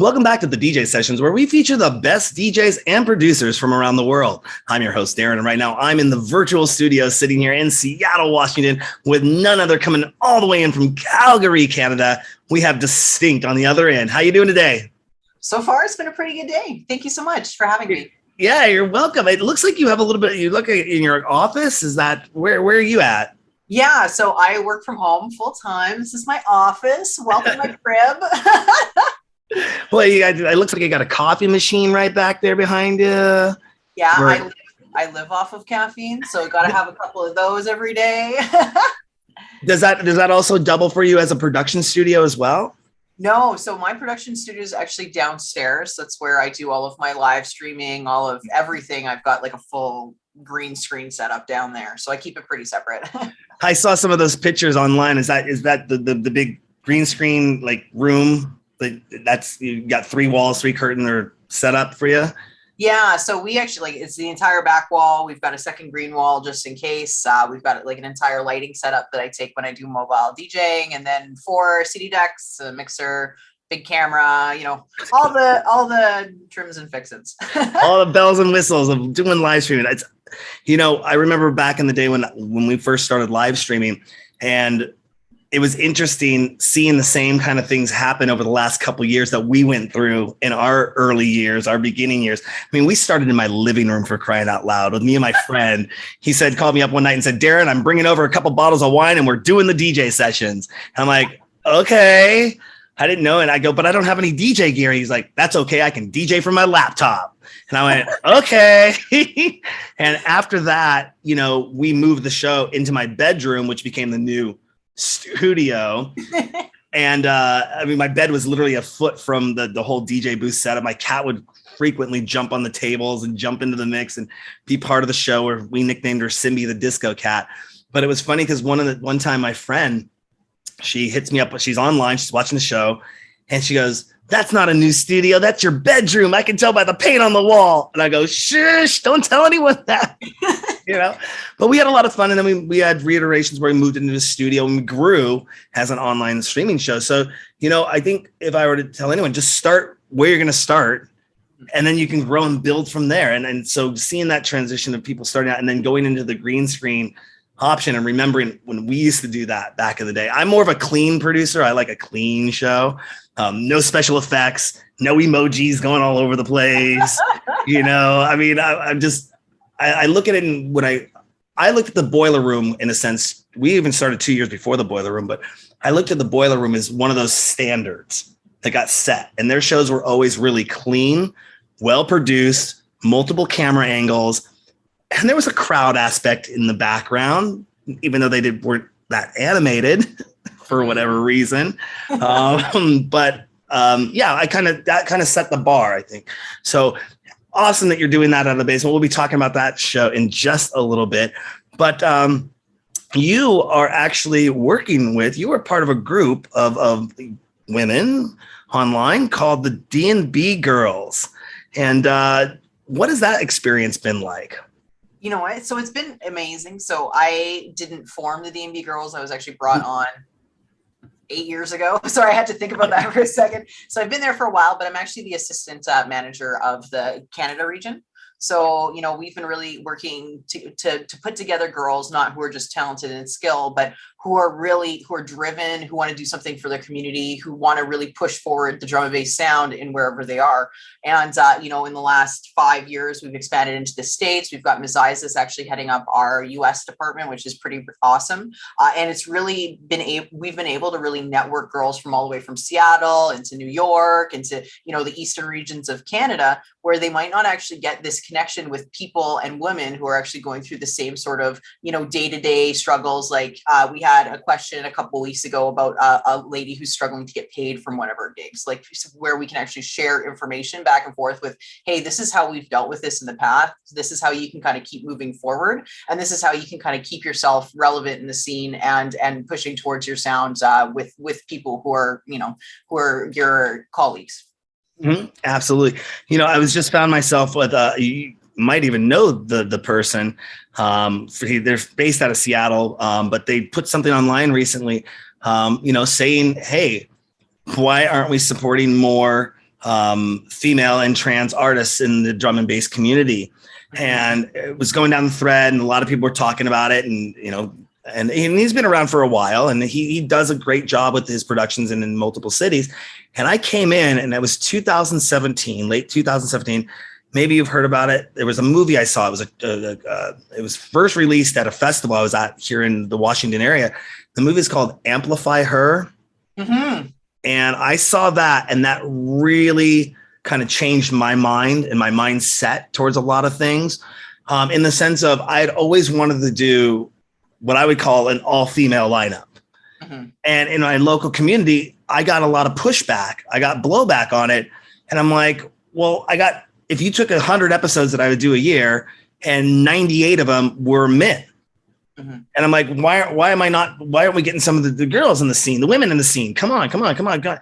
Welcome back to the DJ Sessions, where we feature the best DJs and producers from around the world. I'm your host, Darren, and right now I'm in the virtual studio sitting here in Seattle, Washington, with none other coming all the way in from Calgary, Canada. We have Distinct on the other end. How you doing today? So far, it's been a pretty good day. Thank you so much for having me. Yeah, you're welcome. It looks like you have a little bit, you look in your office. Is that, where are you at? Yeah, so I work from home full time. This is my office. Welcome to my crib. Well, it looks like you got a coffee machine right back there behind you. Yeah, I live off of caffeine, so got to have a couple of those every day. Does that also double for you as a production studio as well? No, so my production studio is actually downstairs. That's where I do all of my live streaming, all of everything. I've got like a full green screen setup down there, so I keep it pretty separate. I saw some of those pictures online. Is that the big green screen like room? That's, you got 3 walls, 3 curtains are set up for you? Yeah, so we actually, it's the entire back wall. We've got a second green wall just in case. We've got like an entire lighting setup that I take when I do mobile DJing, and then 4 CD decks, a mixer, big camera, all the trims and fixins. All the bells and whistles of doing live streaming. It's, I remember back in the day when we first started live streaming, and it was interesting seeing the same kind of things happen over the last couple of years that we went through in our early years, our beginning years. I mean, we started in my living room, for crying out loud, with me and my friend. He called me up one night and said, "Darren, I'm bringing over a couple bottles of wine and we're doing the DJ sessions." And I'm like, okay. I didn't know. And I go, "But I don't have any DJ gear." He's like, "That's okay. I can DJ from my laptop." And I went, okay. And after that, we moved the show into my bedroom, which became the new studio. And my bed was literally a foot from the whole DJ booth setup. My cat would frequently jump on the tables and jump into the mix and be part of the show, where we nicknamed her Simbi the Disco Cat. But it was funny because one time my friend, she hits me up, she's online, she's watching the show, and she goes, "That's not a new studio, that's your bedroom. I can tell by the paint on the wall." And I go, "Shush, don't tell anyone that." But we had a lot of fun. And then we had reiterations where we moved into the studio and we grew as an online streaming show. So, I think if I were to tell anyone, just start where you're going to start, and then you can grow and build from there. And so seeing that transition of people starting out and then going into the green screen option, and remembering when we used to do that back in the day. I'm more of a clean producer. I like a clean show. No special effects, no emojis going all over the place. I look at it, and when I looked at the Boiler Room, in a sense, we even started 2 years before the Boiler Room, but I looked at the Boiler Room as one of those standards that got set. And their shows were always really clean, well produced, multiple camera angles. And there was a crowd aspect in the background, even though they weren't that animated for whatever reason. That kind of set the bar, I think. So awesome that you're doing that out of the basement. We'll be talking about that show in just a little bit. But you are actually you were part of a group of women online called the Dnb Girls. And what has that experience been like? You know what? So it's been amazing. So I didn't form the Dnb Girls. I was actually brought on 8 years ago. Sorry, I had to think about that for a second. So I've been there for a while, but I'm actually the assistant manager of the Canada region. So, we've been really working to put together girls, not who are just talented and skilled, but who are driven, who want to do something for their community, who want to really push forward the drum and bass sound in wherever they are. And, in the last 5 years, we've expanded into the States. We've got Ms. Isis actually heading up our US department, which is pretty awesome. And it's really we've been able to really network girls from all the way from Seattle into New York, into, the eastern regions of Canada, where they might not actually get this connection with people and women who are actually going through the same sort of, day-to-day struggles. Like we had a question a couple of weeks ago about a lady who's struggling to get paid from one of her gigs, like where we can actually share information back and forth with, hey, this is how we've dealt with this in the past. This is how you can kind of keep moving forward. And this is how you can kind of keep yourself relevant in the scene and pushing towards your sounds with people who are your colleagues. Mm-hmm. Absolutely. I was just found myself with, you might even know the person. They're based out of Seattle, but they put something online recently, saying, hey, why aren't we supporting more female and trans artists in the drum and bass community. And it was going down the thread, and a lot of people were talking about it, and, you know, and he's been around for a while, and he does a great job with his productions and in multiple cities. And I came in, and it was 2017, late 2017. Maybe you've heard about it. There was a movie I saw. It was it was first released at a festival I was at here in the Washington area. The movie is called Amplify Her. Mm-hmm. And I saw that, and that really kind of changed my mind and my mindset towards a lot of things, in the sense of I had always wanted to do what I would call an all-female lineup. Mm-hmm. And in my local community, I got a lot of pushback. I got blowback on it. And I'm like, well, if you took 100 episodes that I would do a year and 98 of them were men. Mm-hmm. And I'm like, why aren't we getting some of the girls in the scene, the women in the scene? Come on. God.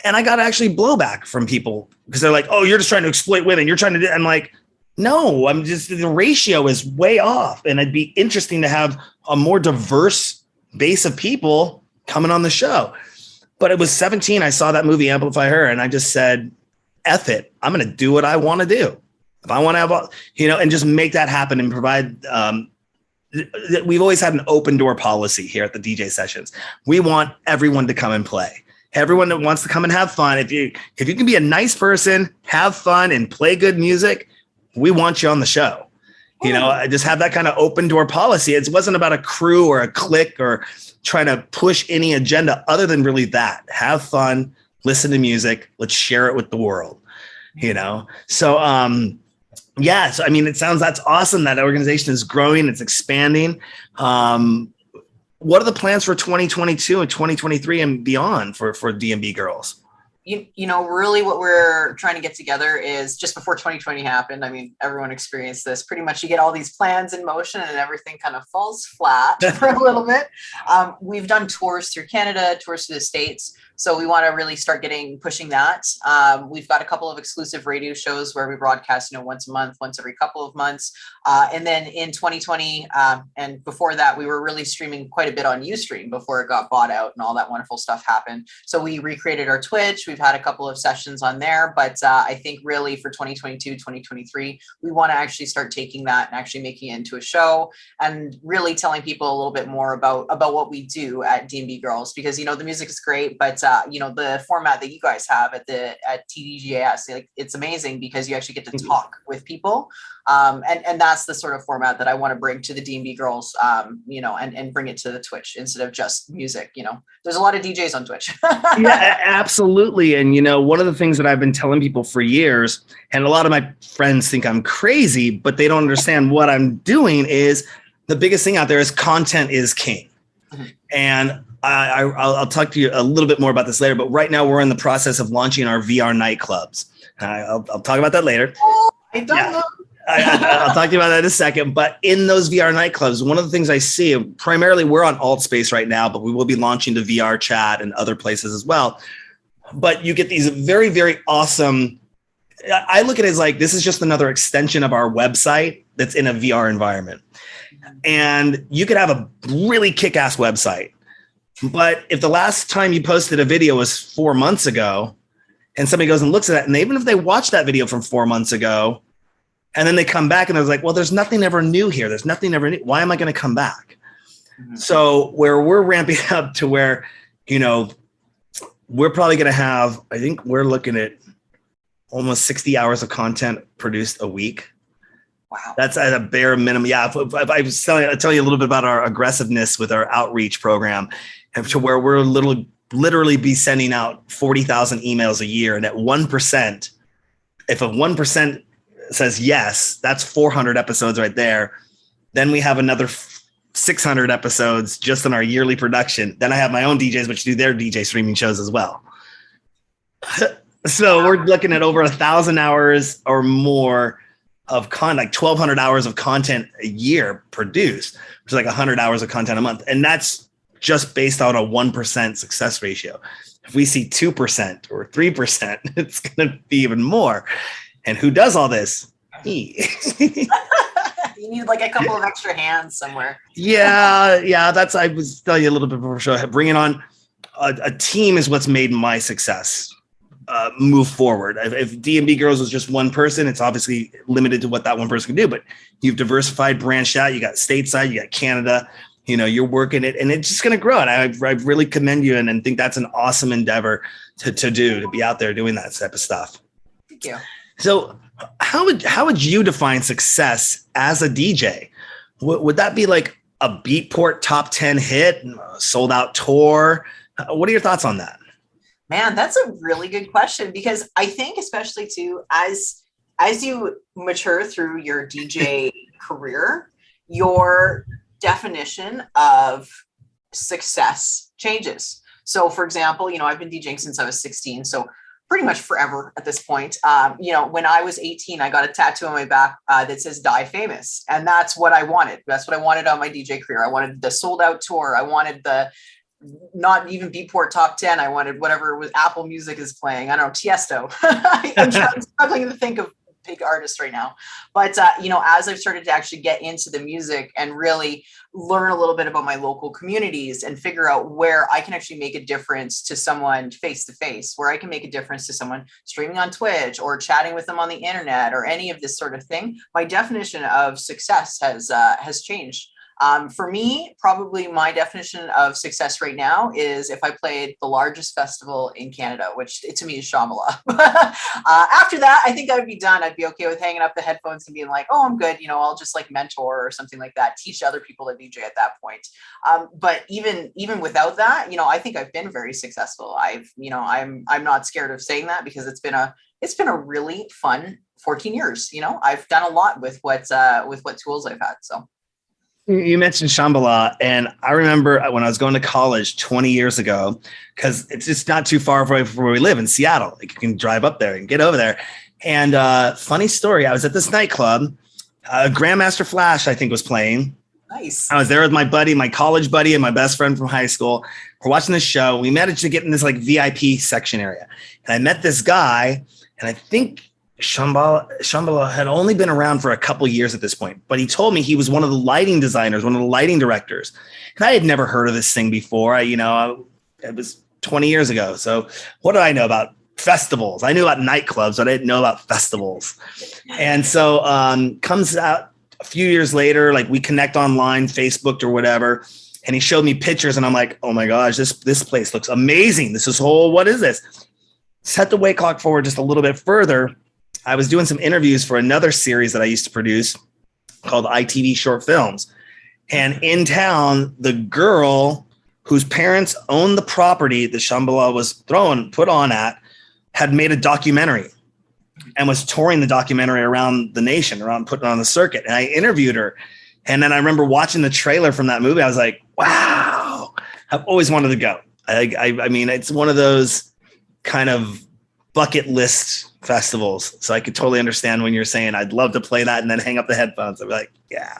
And I got actually blowback from people because they're like, oh, you're just trying to exploit women. You're trying to do. I'm like, no, I'm just, the ratio is way off. And it'd be interesting to have a more diverse base of people coming on the show. But it was 17. I saw that movie Amplify Her, and I just said, F it. I'm going to do what I want to do. If I want to have, and just make that happen and provide, we've always had an open door policy here at the DJ sessions. We want everyone to come and play. Everyone that wants to come and have fun. If you can be a nice person, have fun, and play good music, we want you on the show. I just have that kind of open door policy. It wasn't about a crew or a clique or trying to push any agenda other than really that. Have fun, listen to music, let's share it with the world, So, so, I mean, that's awesome. That organization is growing, it's expanding. What are the plans for 2022 and 2023 and beyond for Dnb Girls? Really what we're trying to get together is just before 2020 happened. I mean, everyone experienced this. Pretty much you get all these plans in motion and everything kind of falls flat for a little bit. We've done tours through Canada, tours through the States. So we want to really start pushing that. We've got a couple of exclusive radio shows where we broadcast, once a month, once every couple of months. And then in 2020 and before that, we were really streaming quite a bit on Ustream before it got bought out and all that wonderful stuff happened. So we recreated our Twitch. We've had a couple of sessions on there, but I think really for 2022, 2023, we want to actually start taking that and actually making it into a show and really telling people a little bit more about what we do at Dnb Girls, because, the music is great, but the format that you guys have at TDGAS, it's amazing because you actually get to talk with people. And that's the sort of format that I want to bring to the Dnb Girls, and bring it to the Twitch instead of just music. There's a lot of DJs on Twitch. Yeah, absolutely. And, one of the things that I've been telling people for years, and a lot of my friends think I'm crazy, but they don't understand what I'm doing, is the biggest thing out there is content is king. Mm-hmm. And I'll talk to you a little bit more about this later, but right now we're in the process of launching our VR nightclubs. I'll talk about that later. Oh, I don't know. I'll talk to you about that in a second. But in those VR nightclubs, one of the things I see, primarily we're on Altspace right now, but we will be launching to VR chat and other places as well. But you get these very, very awesome, I look at it as like, this is just another extension of our website that's in a VR environment. And you could have a really kick-ass website. But if the last time you posted a video was 4 months ago, and somebody goes and looks at that, and even if they watch that video from 4 months ago, and then they come back and they're like, well, there's nothing ever new here. There's nothing ever new. Why am I going to come back? Mm-hmm. So where we're ramping up to where, we're probably going to have, I think we're looking at almost 60 hours of content produced a week. Wow. That's at a bare minimum. Yeah. If I was I'll tell you a little bit about our aggressiveness with our outreach program, and to where we're literally be sending out 40,000 emails a year. And at 1%, if a 1% says yes, that's 400 episodes right there. Then we have another 600 episodes just in our yearly production. Then I have my own DJs, which do their DJ streaming shows as well. So we're looking at over 1,000 hours or more of like 1,200 hours of content a year produced, which is like 100 hours of content a month. And that's just based on a 1% success ratio. If we see 2% or 3%, it's going to be even more. And who does all this? Me. You need like a couple of extra hands somewhere. Yeah. I was telling you a little bit before the show. Bringing on a team is what's made my success. move forward. If Dnb Girls was just one person, it's obviously limited to what that one person can do, but you've diversified, branched out. You got stateside, you got Canada, you're working it, and it's just going to grow. And I really commend you and think that's an awesome endeavor to be out there doing that type of stuff. Thank you. So how would you define success as a DJ? Would that be like a Beatport top 10 hit, sold out tour? What are your thoughts on that? Man, that's a really good question, because I think especially too, as you mature through your DJ career, your definition of success changes. So for example, I've been DJing since I was 16. So pretty much forever at this point. When I was 18, I got a tattoo on my back that says "Die Famous," and that's what I wanted. That's what I wanted on my DJ career. I wanted the sold out tour. I wanted the not even Beatport top 10. I wanted whatever was Apple Music is playing. I don't know, Tiesto. I'm struggling to think of big artists right now. But, as I've started to actually get into the music and really learn a little bit about my local communities and figure out where I can actually make a difference to someone face to face, where I can make a difference to someone streaming on Twitch or chatting with them on the internet or any of this sort of thing, my definition of success has changed. For me, probably my definition of success right now is if I played the largest festival in Canada, which to me is Shambhala. After that, I think I would be done. I'd be okay with hanging up the headphones and being like, oh, I'm good. I'll just like mentor or something like that, teach other people to DJ at that point. But even without that, I think I've been very successful. I'm not scared of saying that, because it's been a really fun 14 years. I've done a lot with what tools I've had. So. You mentioned Shambhala, and I remember when I was going to college 20 years ago, because it's just not too far away from where we live in Seattle. Like, you can drive up there and get over there. And funny story, I was at this nightclub. Grandmaster Flash, I think, was playing. Nice. I was there with my buddy, my college buddy, and my best friend from high school. We're watching this show. We managed to get in this like VIP section area, and I met this guy, and I think Shambhala had only been around for a couple years at this point, but he told me he was one of the lighting designers, one of the lighting directors. And I had never heard of this thing before. It was 20 years ago. So what do I know about festivals? I knew about nightclubs, but I didn't know about festivals. And so comes out a few years later, like we connect online, Facebooked or whatever. And he showed me pictures and I'm like, oh my gosh, this place looks amazing. What is this? Set the wake clock forward just a little bit further. I was doing some interviews for another series that I used to produce called ITV Short Films. And in town, the girl whose parents owned the property that Shambhala was put on at had made a documentary and was touring the documentary around the nation, putting it on the circuit. And I interviewed her. And then I remember watching the trailer from that movie. I was like, wow, I've always wanted to go. I mean, it's one of those kind of bucket list festivals. So I could totally understand when you're saying I'd love to play that and then hang up the headphones. I'm like, yeah.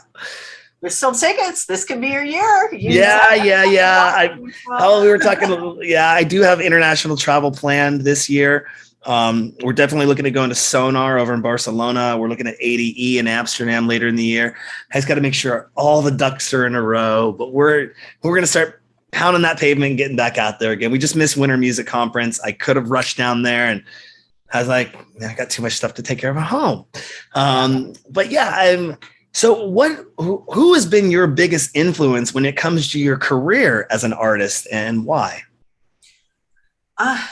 There's still tickets. This could be your year. Yeah. We were talking. Yeah, I do have international travel planned this year. We're definitely looking at going to Sonar over in Barcelona. We're looking at ADE in Amsterdam later in the year. I just got to make sure all the ducks are in a row, but we're going to start pounding that pavement and getting back out there again. We just missed Winter Music Conference. I could have rushed down there, and I was like, I got too much stuff to take care of at home. But yeah, so who has been your biggest influence when it comes to your career as an artist, and why?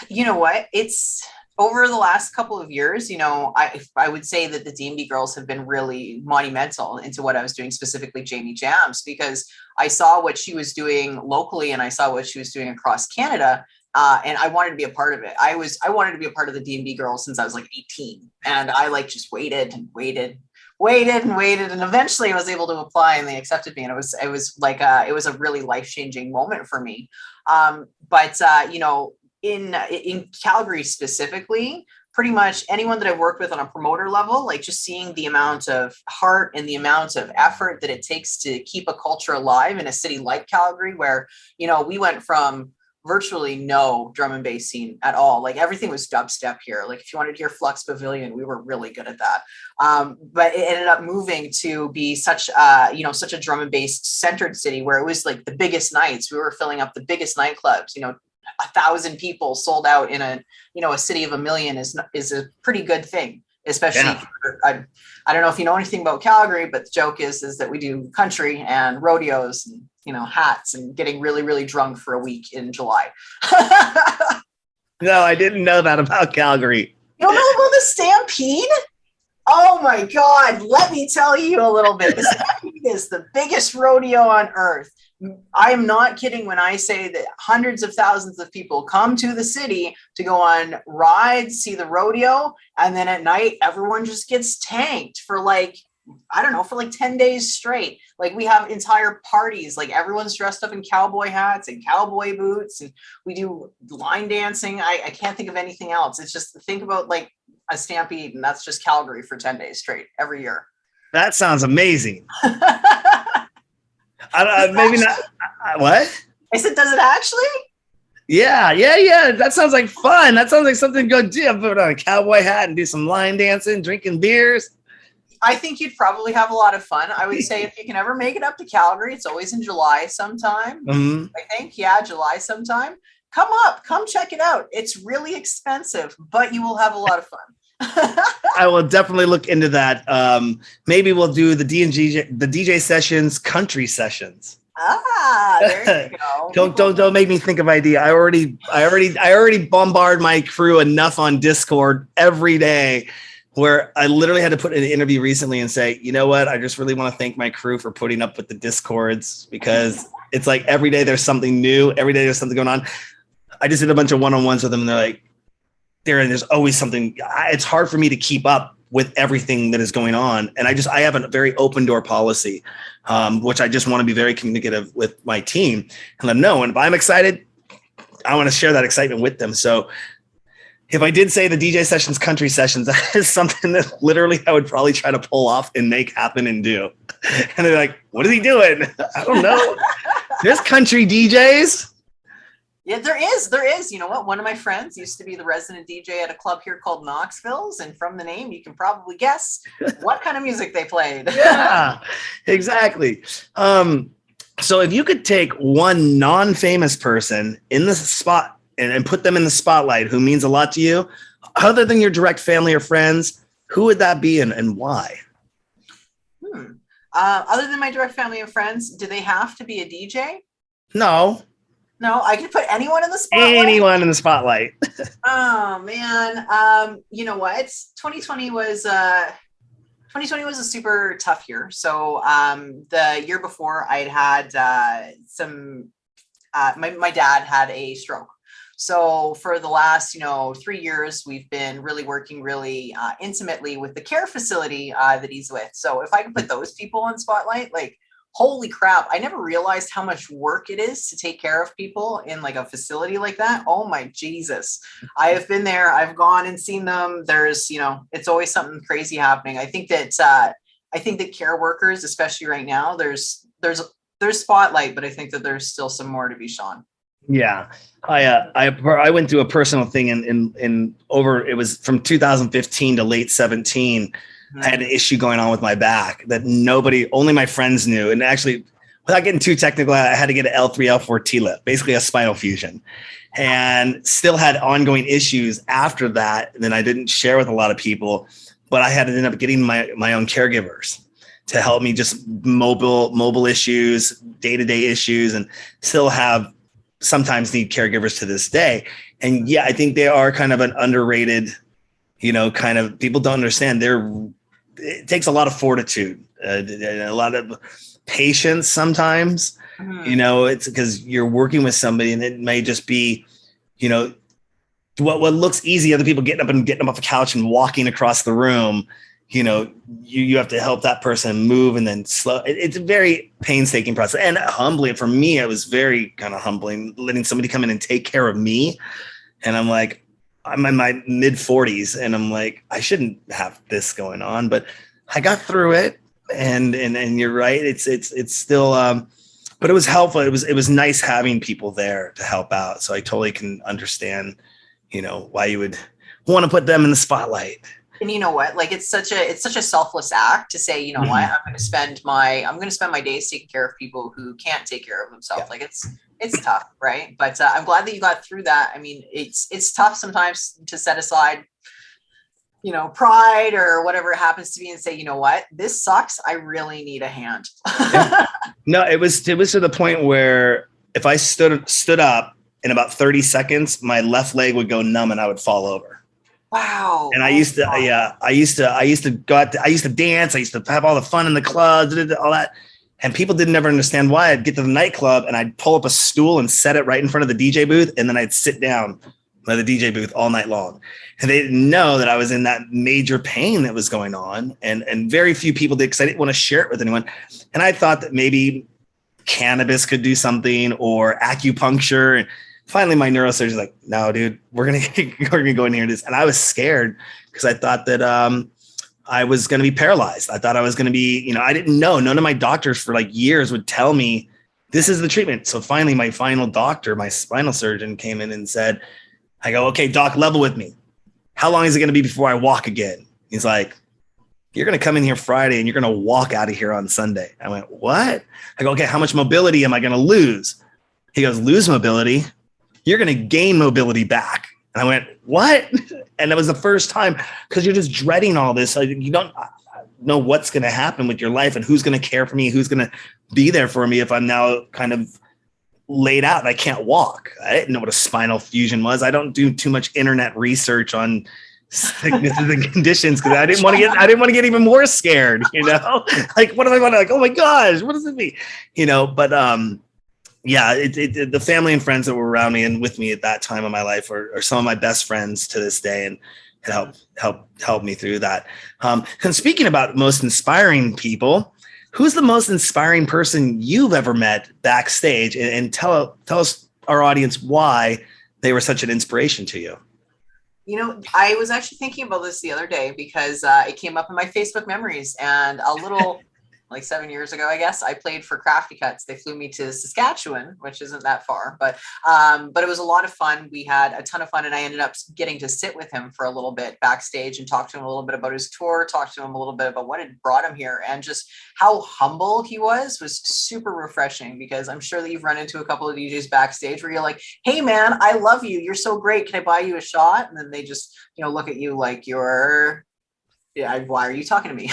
You know what? It's over the last couple of years, I would say that the Dnb Girls have been really monumental into what I was doing, specifically Jamie Jams, because I saw what she was doing locally and I saw what she was doing across Canada. And I wanted to be a part of it. I wanted to be a part of the Dnb Girls since I was like 18, and I just waited and waited. And eventually I was able to apply and they accepted me. And it was a really life-changing moment for me. In Calgary specifically, pretty much anyone that I've worked with on a promoter level, like just seeing the amount of heart and the amount of effort that it takes to keep a culture alive in a city like Calgary, where, we went from virtually no drum and bass scene at all. Like everything was dubstep here. Like if you wanted to hear Flux Pavilion, we were really good at that. But it ended up moving to be such a drum and bass centered city where it was like the biggest nights. We were filling up the biggest nightclubs, 1,000 people sold out in a city of 1 million is a pretty good thing, especially I don't know if you know anything about Calgary, but the joke is that we do country and rodeos and hats and getting really, really drunk for a week in July. No, I didn't know that about Calgary. You don't know about the Stampede? Oh my God, let me tell you a little bit. The Stampede is the biggest rodeo on earth. I am not kidding when I say that hundreds of thousands of people come to the city to go on rides, see the rodeo, and then at night, everyone just gets tanked for for 10 days straight. Like, we have entire parties, like everyone's dressed up in cowboy hats and cowboy boots, and we do line dancing. I can't think of anything else. It's just, think about like a Stampede, and that's just Calgary for 10 days straight every year. That sounds amazing. Maybe not. What? I said, does it actually? Yeah. That sounds like fun. That sounds like something to go do. Put on a cowboy hat and do some line dancing, drinking beers. I think you'd probably have a lot of fun. I would say if you can ever make it up to Calgary, it's always in July sometime. Mm-hmm. I think, July sometime. Come check it out. It's really expensive, but you will have a lot of fun. I will definitely look into that. Maybe we'll do the DJ sessions, country sessions. There you go. Don't make me think of idea. I already bombard my crew enough on Discord every day, where I literally had to put in an interview recently and say, you know what? I just really want to thank my crew for putting up with the Discords, because it's like every day there's something new. Every day there's something going on. I just did a bunch of one-on-ones with them, and they're like, there's always something. It's hard for me to keep up with everything that is going on. And I have a very open door policy, which I just want to be very communicative with my team and let them know. And if I'm excited, I want to share that excitement with them. So if I did say the DJ sessions, country sessions, that is something that literally I would probably try to pull off and make happen and do. And they're like, what is he doing? I don't know. There's country DJs. Yeah, there is. You know what? One of my friends used to be the resident DJ at a club here called Knoxville's. And from the name, you can probably guess what kind of music they played. Yeah, exactly. So if you could take one non-famous person in the spot and put them in the spotlight who means a lot to you, other than your direct family or friends, who would that be and why? Other than my direct family and friends, do they have to be a DJ? No, I could put anyone in the spotlight. Anyone in the spotlight. Oh man. You know what? 2020 was a super tough year. So the year before I'd had my dad had a stroke. So for the last, 3 years, we've been really working really intimately with the care facility that he's with. So if I could put those people on spotlight, like, holy crap, I never realized how much work it is to take care of people in like a facility like that. Oh my Jesus. I have been there. I've gone and seen them. There's, it's always something crazy happening. I think that care workers, especially right now, there's spotlight, but I think that there's still some more to be shown. Yeah. I went through a personal thing it was from 2015 to late 17. I had an issue going on with my back that only my friends knew. And actually, without getting too technical, I had to get an L3, L4 TLIP, basically a spinal fusion, and still had ongoing issues after that. And then I didn't share with a lot of people, but I had to end up getting my own caregivers to help me just mobile issues, day-to-day issues, and still sometimes need caregivers to this day. And yeah, I think they are kind of an underrated, kind of, people don't understand. It takes a lot of fortitude, a lot of patience sometimes. It's because you're working with somebody, and it may just be, what looks easy, other people getting up off the couch and walking across the room. You have to help that person move and then slow. It's a very painstaking process. And humbling for me, it was very kind of humbling letting somebody come in and take care of me. And I'm like, I'm in my mid 40s and I'm like, I shouldn't have this going on, but I got through it. And you're right. It's still, but it was helpful. It was nice having people there to help out. So I totally can understand, why you would want to put them in the spotlight. And you know what? Like it's such a selfless act to say, you know what, I'm going to spend my days taking care of people who can't take care of themselves. Yeah. Like it's tough, right? But I'm glad that you got through that. I mean, it's tough sometimes to set aside, you know, pride or whatever it happens to be and say, you know what, this sucks. I really need a hand. Yeah. No, it was to the point where if I stood up in about 30 seconds, my left leg would go numb and I would fall over. Wow. And I used to go out, I used to dance. I used to have all the fun in the clubs, all that. And people didn't ever understand why. I'd get to the nightclub and I'd pull up a stool and set it right in front of the DJ booth. And then I'd sit down by the DJ booth all night long. And they didn't know that I was in that major pain that was going on. And very few people did, because I didn't want to share it with anyone. And I thought that maybe cannabis could do something, or acupuncture. And finally my neurosurgeon was like, no, dude, we're going to go in here and this. And I was scared because I thought that I was going to be paralyzed. I thought I was going to be, you know, I didn't know. None of my doctors for like years would tell me this is the treatment. So finally my final doctor, my spinal surgeon, came in and said, I go, okay, doc, level with me. How long is it going to be before I walk again? He's like, you're going to come in here Friday and you're going to walk out of here on Sunday. I went, what? I go, okay, how much mobility am I going to lose? He goes, lose mobility. You're going to gain mobility back. And I went, what? And that was the first time, because you're just dreading all this. You don't know what's going to happen with your life and who's going to care for me, who's going to be there for me if I'm now kind of laid out and I can't walk. I didn't know what a spinal fusion was. I don't do too much internet research on sicknesses and conditions because I didn't want to get even more scared, you know, like, what am I going to, like, oh my gosh, what does it mean? You know, but yeah, the family and friends that were around me and with me at that time of my life are some of my best friends to this day, and help me through that. And speaking about most inspiring people, who's the most inspiring person you've ever met backstage? And tell us, our audience, why they were such an inspiration to you. You know, I was actually thinking about this the other day because it came up in my Facebook memories, and a little like 7 years ago, I guess, I played for Crafty Cuts. They flew me to Saskatchewan, which isn't that far, but it was a lot of fun. We had a ton of fun, and I ended up getting to sit with him for a little bit backstage and talk to him a little bit about his tour, talk to him a little bit about what had brought him here, and just how humble he was super refreshing, because I'm sure that you've run into a couple of DJs backstage where you're like, hey man, I love you. You're so great. Can I buy you a shot? And then they just, you know, look at you like why are you talking to me?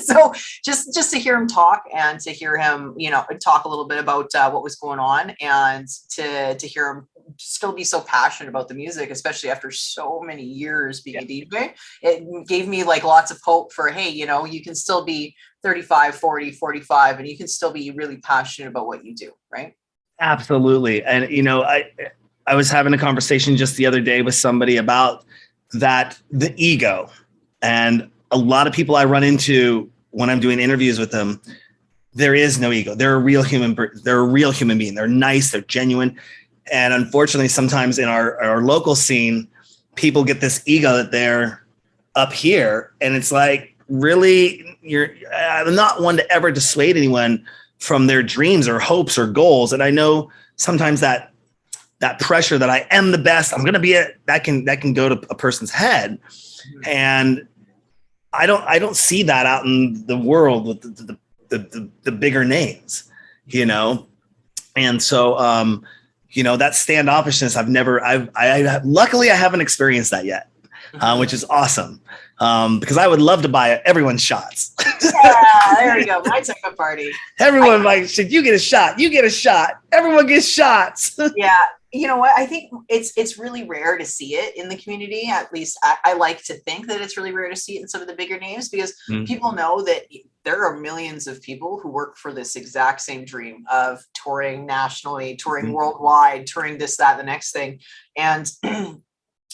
So just to hear him talk and to hear him, you know, talk a little bit about what was going on, and to hear him still be so passionate about the music, especially after so many years being a DJ, it gave me like lots of hope for, hey, you know, you can still be 35, 40, 45, and you can still be really passionate about what you do, right? Absolutely. And, you know, I was having a conversation just the other day with somebody about that, the ego. And a lot of people I run into when I'm doing interviews with them, there is no ego. They're a real human being. They're nice. They're genuine. And unfortunately, sometimes in our local scene, people get this ego that they're up here. And it's like, really, I'm not one to ever dissuade anyone from their dreams or hopes or goals. And I know sometimes that pressure that I am the best, I'm going to be it, that can go to a person's head. And I don't see that out in the world with the bigger names, you know? And so, you know, that standoffishness, luckily I haven't experienced that yet, which is awesome. Because I would love to buy everyone's shots. Yeah, there we go. My type of party. Everyone you get a shot. You get a shot. Everyone gets shots. Yeah. You know what? I think it's really rare to see it in the community. At least I like to think that it's really rare to see it in some of the bigger names, because people know that there are millions of people who work for this exact same dream of touring nationally, touring worldwide, touring this, that, the next thing. And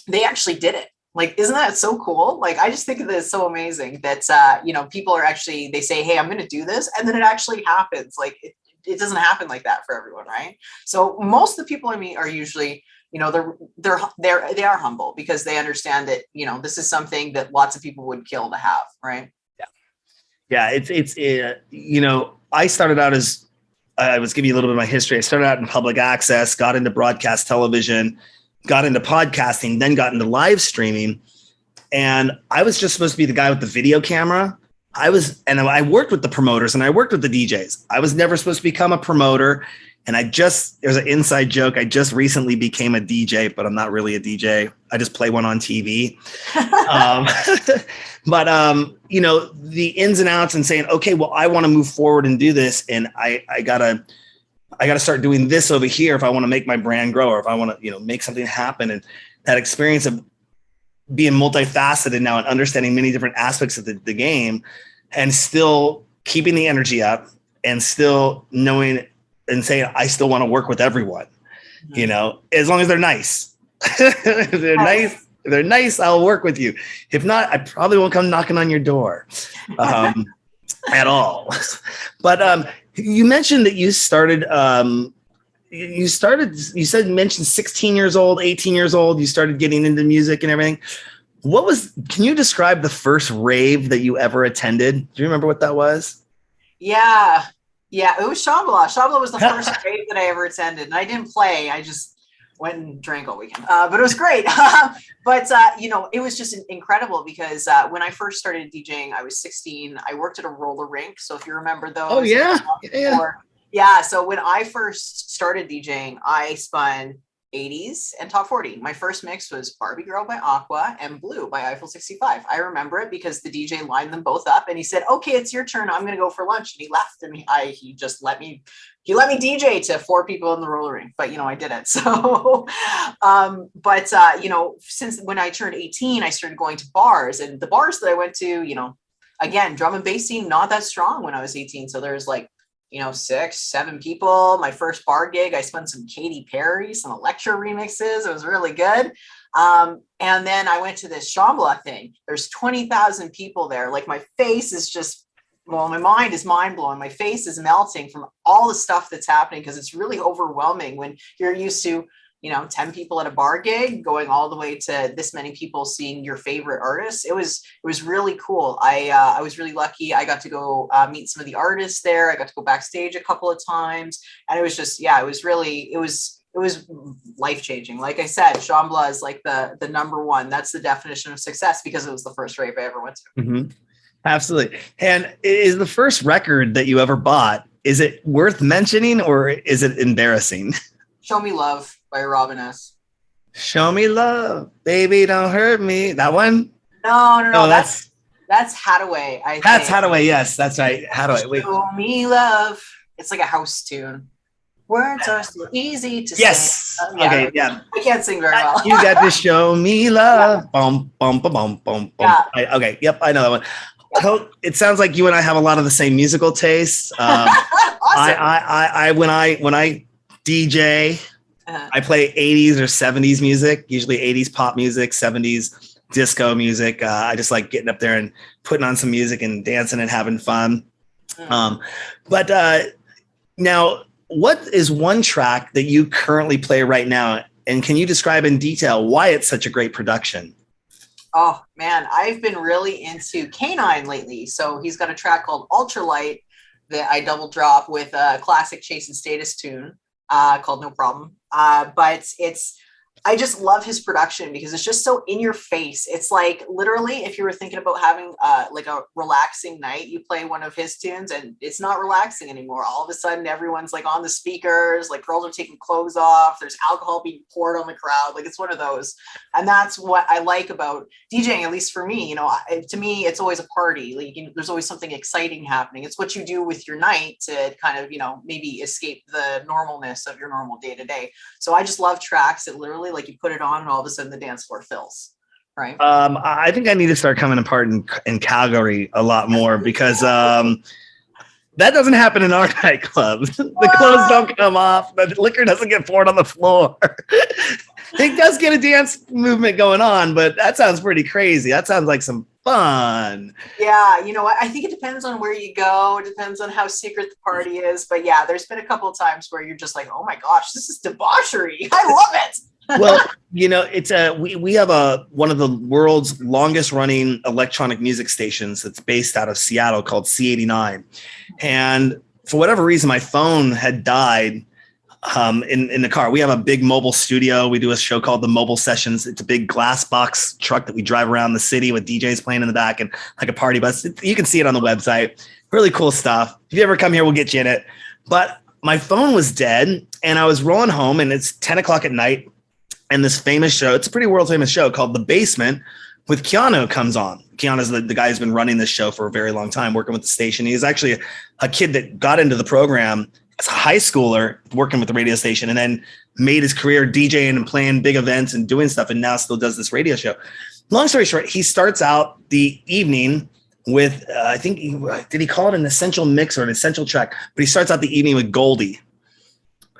they actually did it. Like, isn't that so cool? Like, I just think that it's so amazing that, you know, people are actually, they say, hey, I'm going to do this. And then it actually happens. Like, it doesn't happen like that for everyone, right? So most of the people I meet are usually, you know, they are humble, because they understand that, you know, this is something that lots of people would kill to have, right? Yeah. It's you know, I started out as, I was giving you a little bit of my history. I started out in public access, got into broadcast television, got into podcasting, then got into live streaming. And I was just supposed to be the guy with the video camera. I worked with the promoters and I worked with the DJs. I was never supposed to become a promoter. And there's an inside joke. I just recently became a DJ, but I'm not really a DJ. I just play one on TV. But the ins and outs and saying, okay, well, I want to move forward and do this. And I gotta start doing this over here if I want to make my brand grow, or if I want to, make something happen. And that experience of being multifaceted now and understanding many different aspects of the game, and still keeping the energy up and still knowing and saying, I still want to work with everyone, as long as they're nice. If they're nice, I'll work with you. If not, I probably won't come knocking on your door at all. But you mentioned that you started, mentioned 16 years old, 18 years old, you started getting into music and everything. Can you describe the first rave that you ever attended? Do you remember what that was? Yeah, it was Shambhala. Shambhala was the first rave that I ever attended, and I didn't play. I just went and drank all weekend, but it was great. But it was just incredible because when I first started DJing, I was 16. I worked at a roller rink. So if you remember those. Oh yeah. Yeah. So when I first started DJing, I spun 80s and top 40. My first mix was Barbie Girl by Aqua and Blue by Eiffel 65. I remember it because the DJ lined them both up and he said, okay, it's your turn. I'm going to go for lunch. And he left and he just let me DJ to 4 people in the roller rink, but I did it. So, since when I turned 18, I started going to bars, and the bars that I went to, again, drum and bass scene, not that strong when I was 18. So there's 6, 7 people. My first bar gig, I spun some Katy Perry, some electro remixes. It was really good. And then I went to this Shambhala thing. There's 20,000 people there. My face is just, my mind is mind blowing. My face is melting from all the stuff that's happening because it's really overwhelming when you're used to, 10 people at a bar gig going all the way to this many people seeing your favorite artists. It was really cool. I was really lucky. I got to go meet some of the artists there. I got to go backstage a couple of times, and it was just, it was life-changing. Like I said, Shambhala is the number one. That's the definition of success because it was the first rave I ever went to. Mm-hmm. Absolutely. And is the first record that you ever bought, is it worth mentioning or is it embarrassing? Show Me Love by Robin S. Show me love, baby, don't hurt me. That one? No. Oh, that's Hadaway. That's Hadaway. Yes, that's right. Hadaway. Wait. Show me love. It's like a house tune. Words are so easy to say. Okay, yeah. I can't sing very well. You got to show me love. Yeah. Bum, bum, bum, bum, bum. Yeah. Okay, yep, I know that one. Yeah. It sounds like you and I have a lot of the same musical tastes. Awesome. When I DJ, I play 80s or 70s music, usually 80s pop music, 70s disco music. I just like getting up there and putting on some music and dancing and having fun. But now, what is one track that you currently play right now? And can you describe in detail why it's such a great production? Oh, man, I've been really into K9 lately. So he's got a track called Ultralight that I double drop with a classic Chase and Status tune called No Problem. But I just love his production because it's just so in your face. It's like literally if you were thinking about having like a relaxing night, you play one of his tunes and it's not relaxing anymore. All of a sudden everyone's like on the speakers, like girls are taking clothes off. There's alcohol being poured on the crowd. Like it's one of those. And that's what I like about DJing, at least for me. To me, it's always a party. Like there's always something exciting happening. It's what you do with your night to kind of, maybe escape the normalness of your normal day to day. So I just love tracks that literally like you put it on and all of a sudden the dance floor fills, right? I think I need to start coming apart in Calgary a lot more because that doesn't happen in our nightclub. The clothes don't come off. The liquor doesn't get poured on the floor. It does get a dance movement going on, but that sounds pretty crazy. That sounds like some fun. Yeah, you know what? I think it depends on where you go. It depends on how secret the party is. But yeah, there's been a couple of times where you're just like, oh my gosh, this is debauchery. I love it. Well, it's we have one of the world's longest running electronic music stations that's based out of Seattle called C89. And for whatever reason, my phone had died in the car. We have a big mobile studio. We do a show called the Mobile Sessions. It's a big glass box truck that we drive around the city with DJs playing in the back and like a party bus. You can see it on the website. Really cool stuff. If you ever come here, we'll get you in it. But my phone was dead and I was rolling home and it's 10 o'clock at night. And this famous show, it's a pretty world famous show called The Basement with Keanu comes on. Keanu's the guy who's been running this show for a very long time, working with the station. He's actually a kid that got into the program as a high schooler, working with the radio station, and then made his career DJing and playing big events and doing stuff, and now still does this radio show. Long story short, he starts out the evening with, I think, did he call it an essential mix or an essential track? But he starts out the evening with Goldie.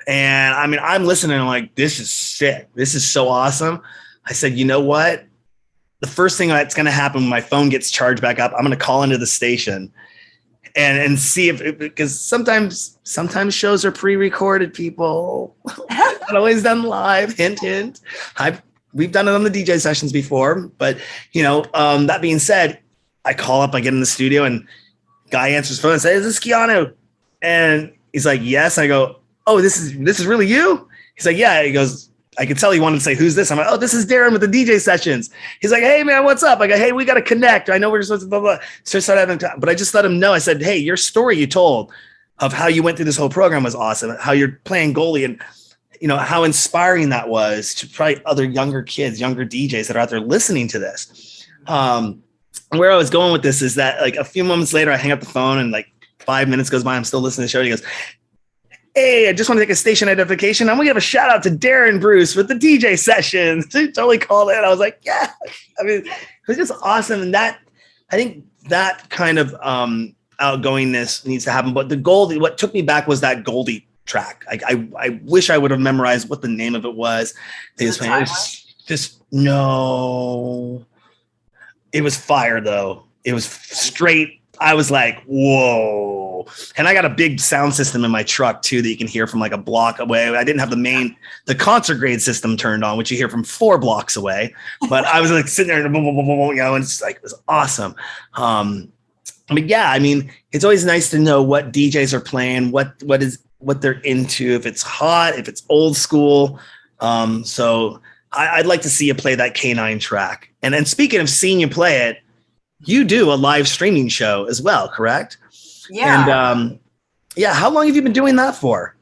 And I mean, I'm listening and I'm like, this is sick. This is so awesome. I said, you know what? The first thing that's going to happen when my phone gets charged back up, I'm going to call into the station and see if, because sometimes shows are pre-recorded, people. Not always done live. Hint, hint. We've done it on the DJ sessions before, but that being said, I call up, I get in the studio and guy answers the phone and says, is this Keanu? And he's like, yes. I go, oh, this is really you? He's like, yeah. He goes, I could tell he wanted to say, who's this? I'm like, oh, this is Darren with the DJ sessions. He's like, hey man, what's up? I go, hey, we got to connect. I know we're supposed to blah, blah. So I started having time, but I just let him know. I said, hey, your story you told of how you went through this whole program was awesome. How you're playing goalie and how inspiring that was to probably other younger kids, younger DJs that are out there listening to this. Where I was going with this is that like a few moments later, I hang up the phone and like 5 minutes goes by. I'm still listening to the show. He goes, hey, I just want to take a station identification. I'm going to give a shout out to Darren Bruce with the DJ sessions. He totally called it. I was like, yeah. I mean, it was just awesome. And I think that kind of outgoingness needs to happen. But what took me back was that Goldie track. I wish I would have memorized what the name of it was. It was fire though. It was straight. I was like, whoa. And I got a big sound system in my truck too that you can hear from like a block away. I didn't have the concert grade system turned on, which you hear from 4 blocks away. But I was like sitting there and it's like, it was awesome. But yeah, I mean, it's always nice to know what DJs are playing, what they're into, if it's hot, if it's old school. So I'd like to see you play that K9 track. And then speaking of seeing you play it, you do a live streaming show as well, correct? Yeah. And how long have you been doing that for?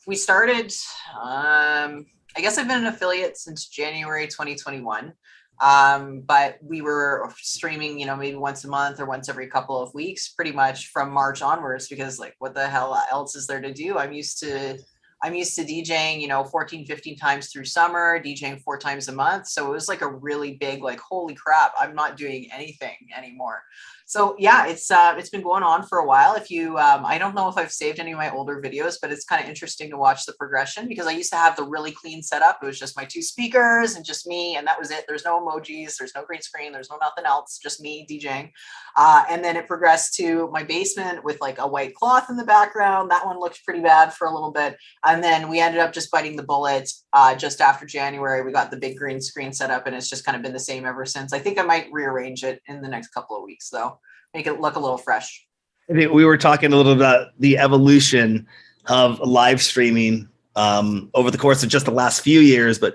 We started, I guess I've been an affiliate since January 2021. But we were streaming, maybe once a month or once every couple of weeks, pretty much from March onwards, because like, what the hell else is there to do? I'm used to DJing, 14, 15 times through summer, DJing 4 times a month. So it was like a really big, like, holy crap, I'm not doing anything anymore. So yeah, it's been going on for a while. If you, I don't know if I've saved any of my older videos, but it's kind of interesting to watch the progression because I used to have the really clean setup. It was just my 2 speakers and just me, and that was it. There's no emojis, there's no green screen, there's no nothing else, just me DJing. And then it progressed to my basement with like a white cloth in the background. That one looked pretty bad for a little bit. And then we ended up just biting the bullet. Just after January, we got the big green screen set up, and it's just kind of been the same ever since. I think I might rearrange it in the next couple of weeks though. Make it look a little fresh. I think we were talking a little about the evolution of live streaming over the course of just the last few years, but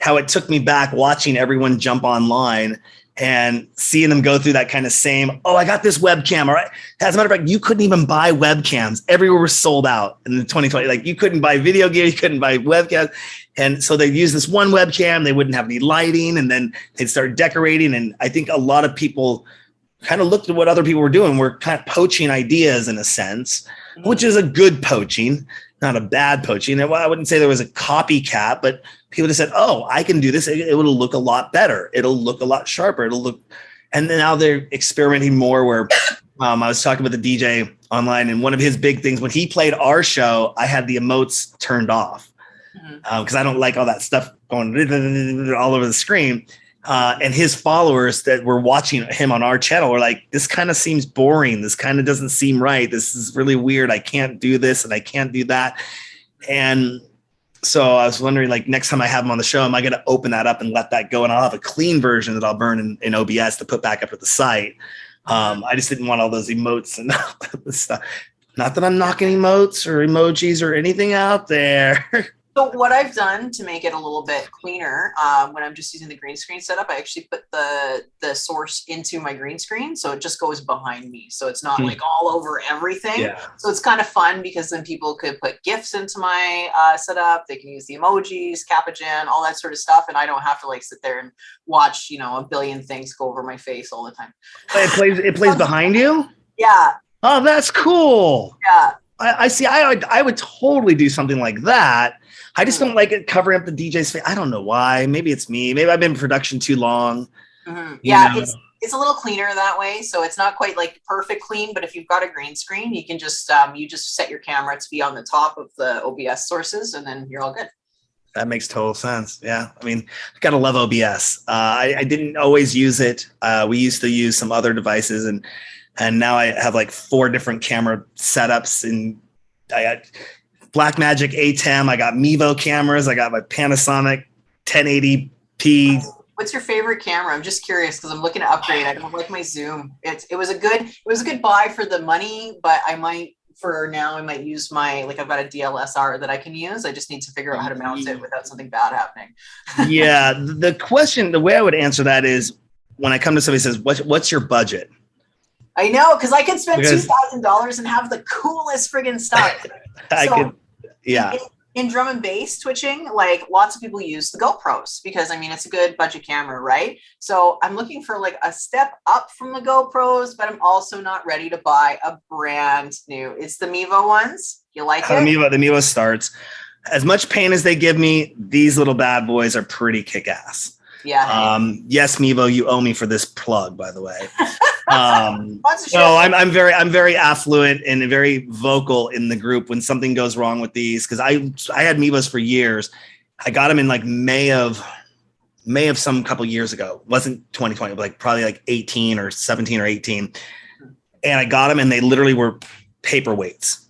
how it took me back watching everyone jump online and seeing them go through that kind of same, oh, I got this webcam. All right. As a matter of fact, you couldn't even buy webcams. Everywhere was sold out in the 2020. Like you couldn't buy video gear, you couldn't buy webcams. And so they'd use this one webcam. They wouldn't have any lighting, and then they'd start decorating. And I think a lot of people kind of looked at what other people were doing. We're kind of poaching ideas in a sense, which is a good poaching, not a bad poaching. I wouldn't say there was a copycat, but people just said, oh, I can do this. It will look a lot better. It'll look a lot sharper. And then now they're experimenting more where I was talking with a DJ online, and one of his big things when he played our show, I had the emotes turned off because I don't like all that stuff going all over the screen. And his followers that were watching him on our channel were like, this kind of seems boring. This kind of doesn't seem right. This is really weird. I can't do this and I can't do that. And so I was wondering, like, next time I have him on the show, am I going to open that up and let that go? And I'll have a clean version that I'll burn in OBS to put back up at the site. I just didn't want all those emotes and all this stuff. Not that I'm knocking emotes or emojis or anything out there. So what I've done to make it a little bit cleaner, when I'm just using the green screen setup, I actually put the source into my green screen, so it just goes behind me. So it's not like all over everything. Yeah. So it's kind of fun because then people could put GIFs into my setup. They can use the emojis, Capagen, all that sort of stuff, and I don't have to like sit there and watch, you know, a billion things go over my face all the time. It plays behind you? Yeah. Oh, that's cool. Yeah. I see. I would totally do something like that. I just don't like it covering up the DJ's face. I don't know why. Maybe it's me. Maybe I've been in production too long. Yeah, it's a little cleaner that way. So it's not quite like perfect clean, but if you've got a green screen, you can just you just set your camera to be on the top of the OBS sources, and then you're all good. That makes total sense. Yeah. I mean, I gotta love OBS. I didn't always use it. We used to use some other devices, and now I have like 4 different camera setups, and I got Blackmagic A10. I got Mevo cameras. I got my Panasonic 1080p. What's your favorite camera? I'm just curious because I'm looking to upgrade. I don't like my zoom. It was a good buy for the money, but I might use I've got a DLSR that I can use. I just need to figure out how to mount it without something bad happening. Yeah. The way I would answer that is when I come to somebody who says, what's your budget? I know, because I could spend $2,000 and have the coolest friggin' stuff. In drum and bass twitching, like lots of people use the GoPros because I mean it's a good budget camera, right? So I'm looking for like a step up from the GoPros, but I'm also not ready to buy a brand new. It's the Mevo ones. You like it? The Mevo starts. As much pain as they give me, these little bad boys are pretty kick-ass. Yeah. Yes, Mevo, you owe me for this plug, by the way. I'm very affluent and very vocal in the group when something goes wrong with these, because I had Mevos for years. I got them in like May of some couple years ago. It wasn't 2020, but like probably like 18 or 17 or 18. And I got them and they literally were paperweights.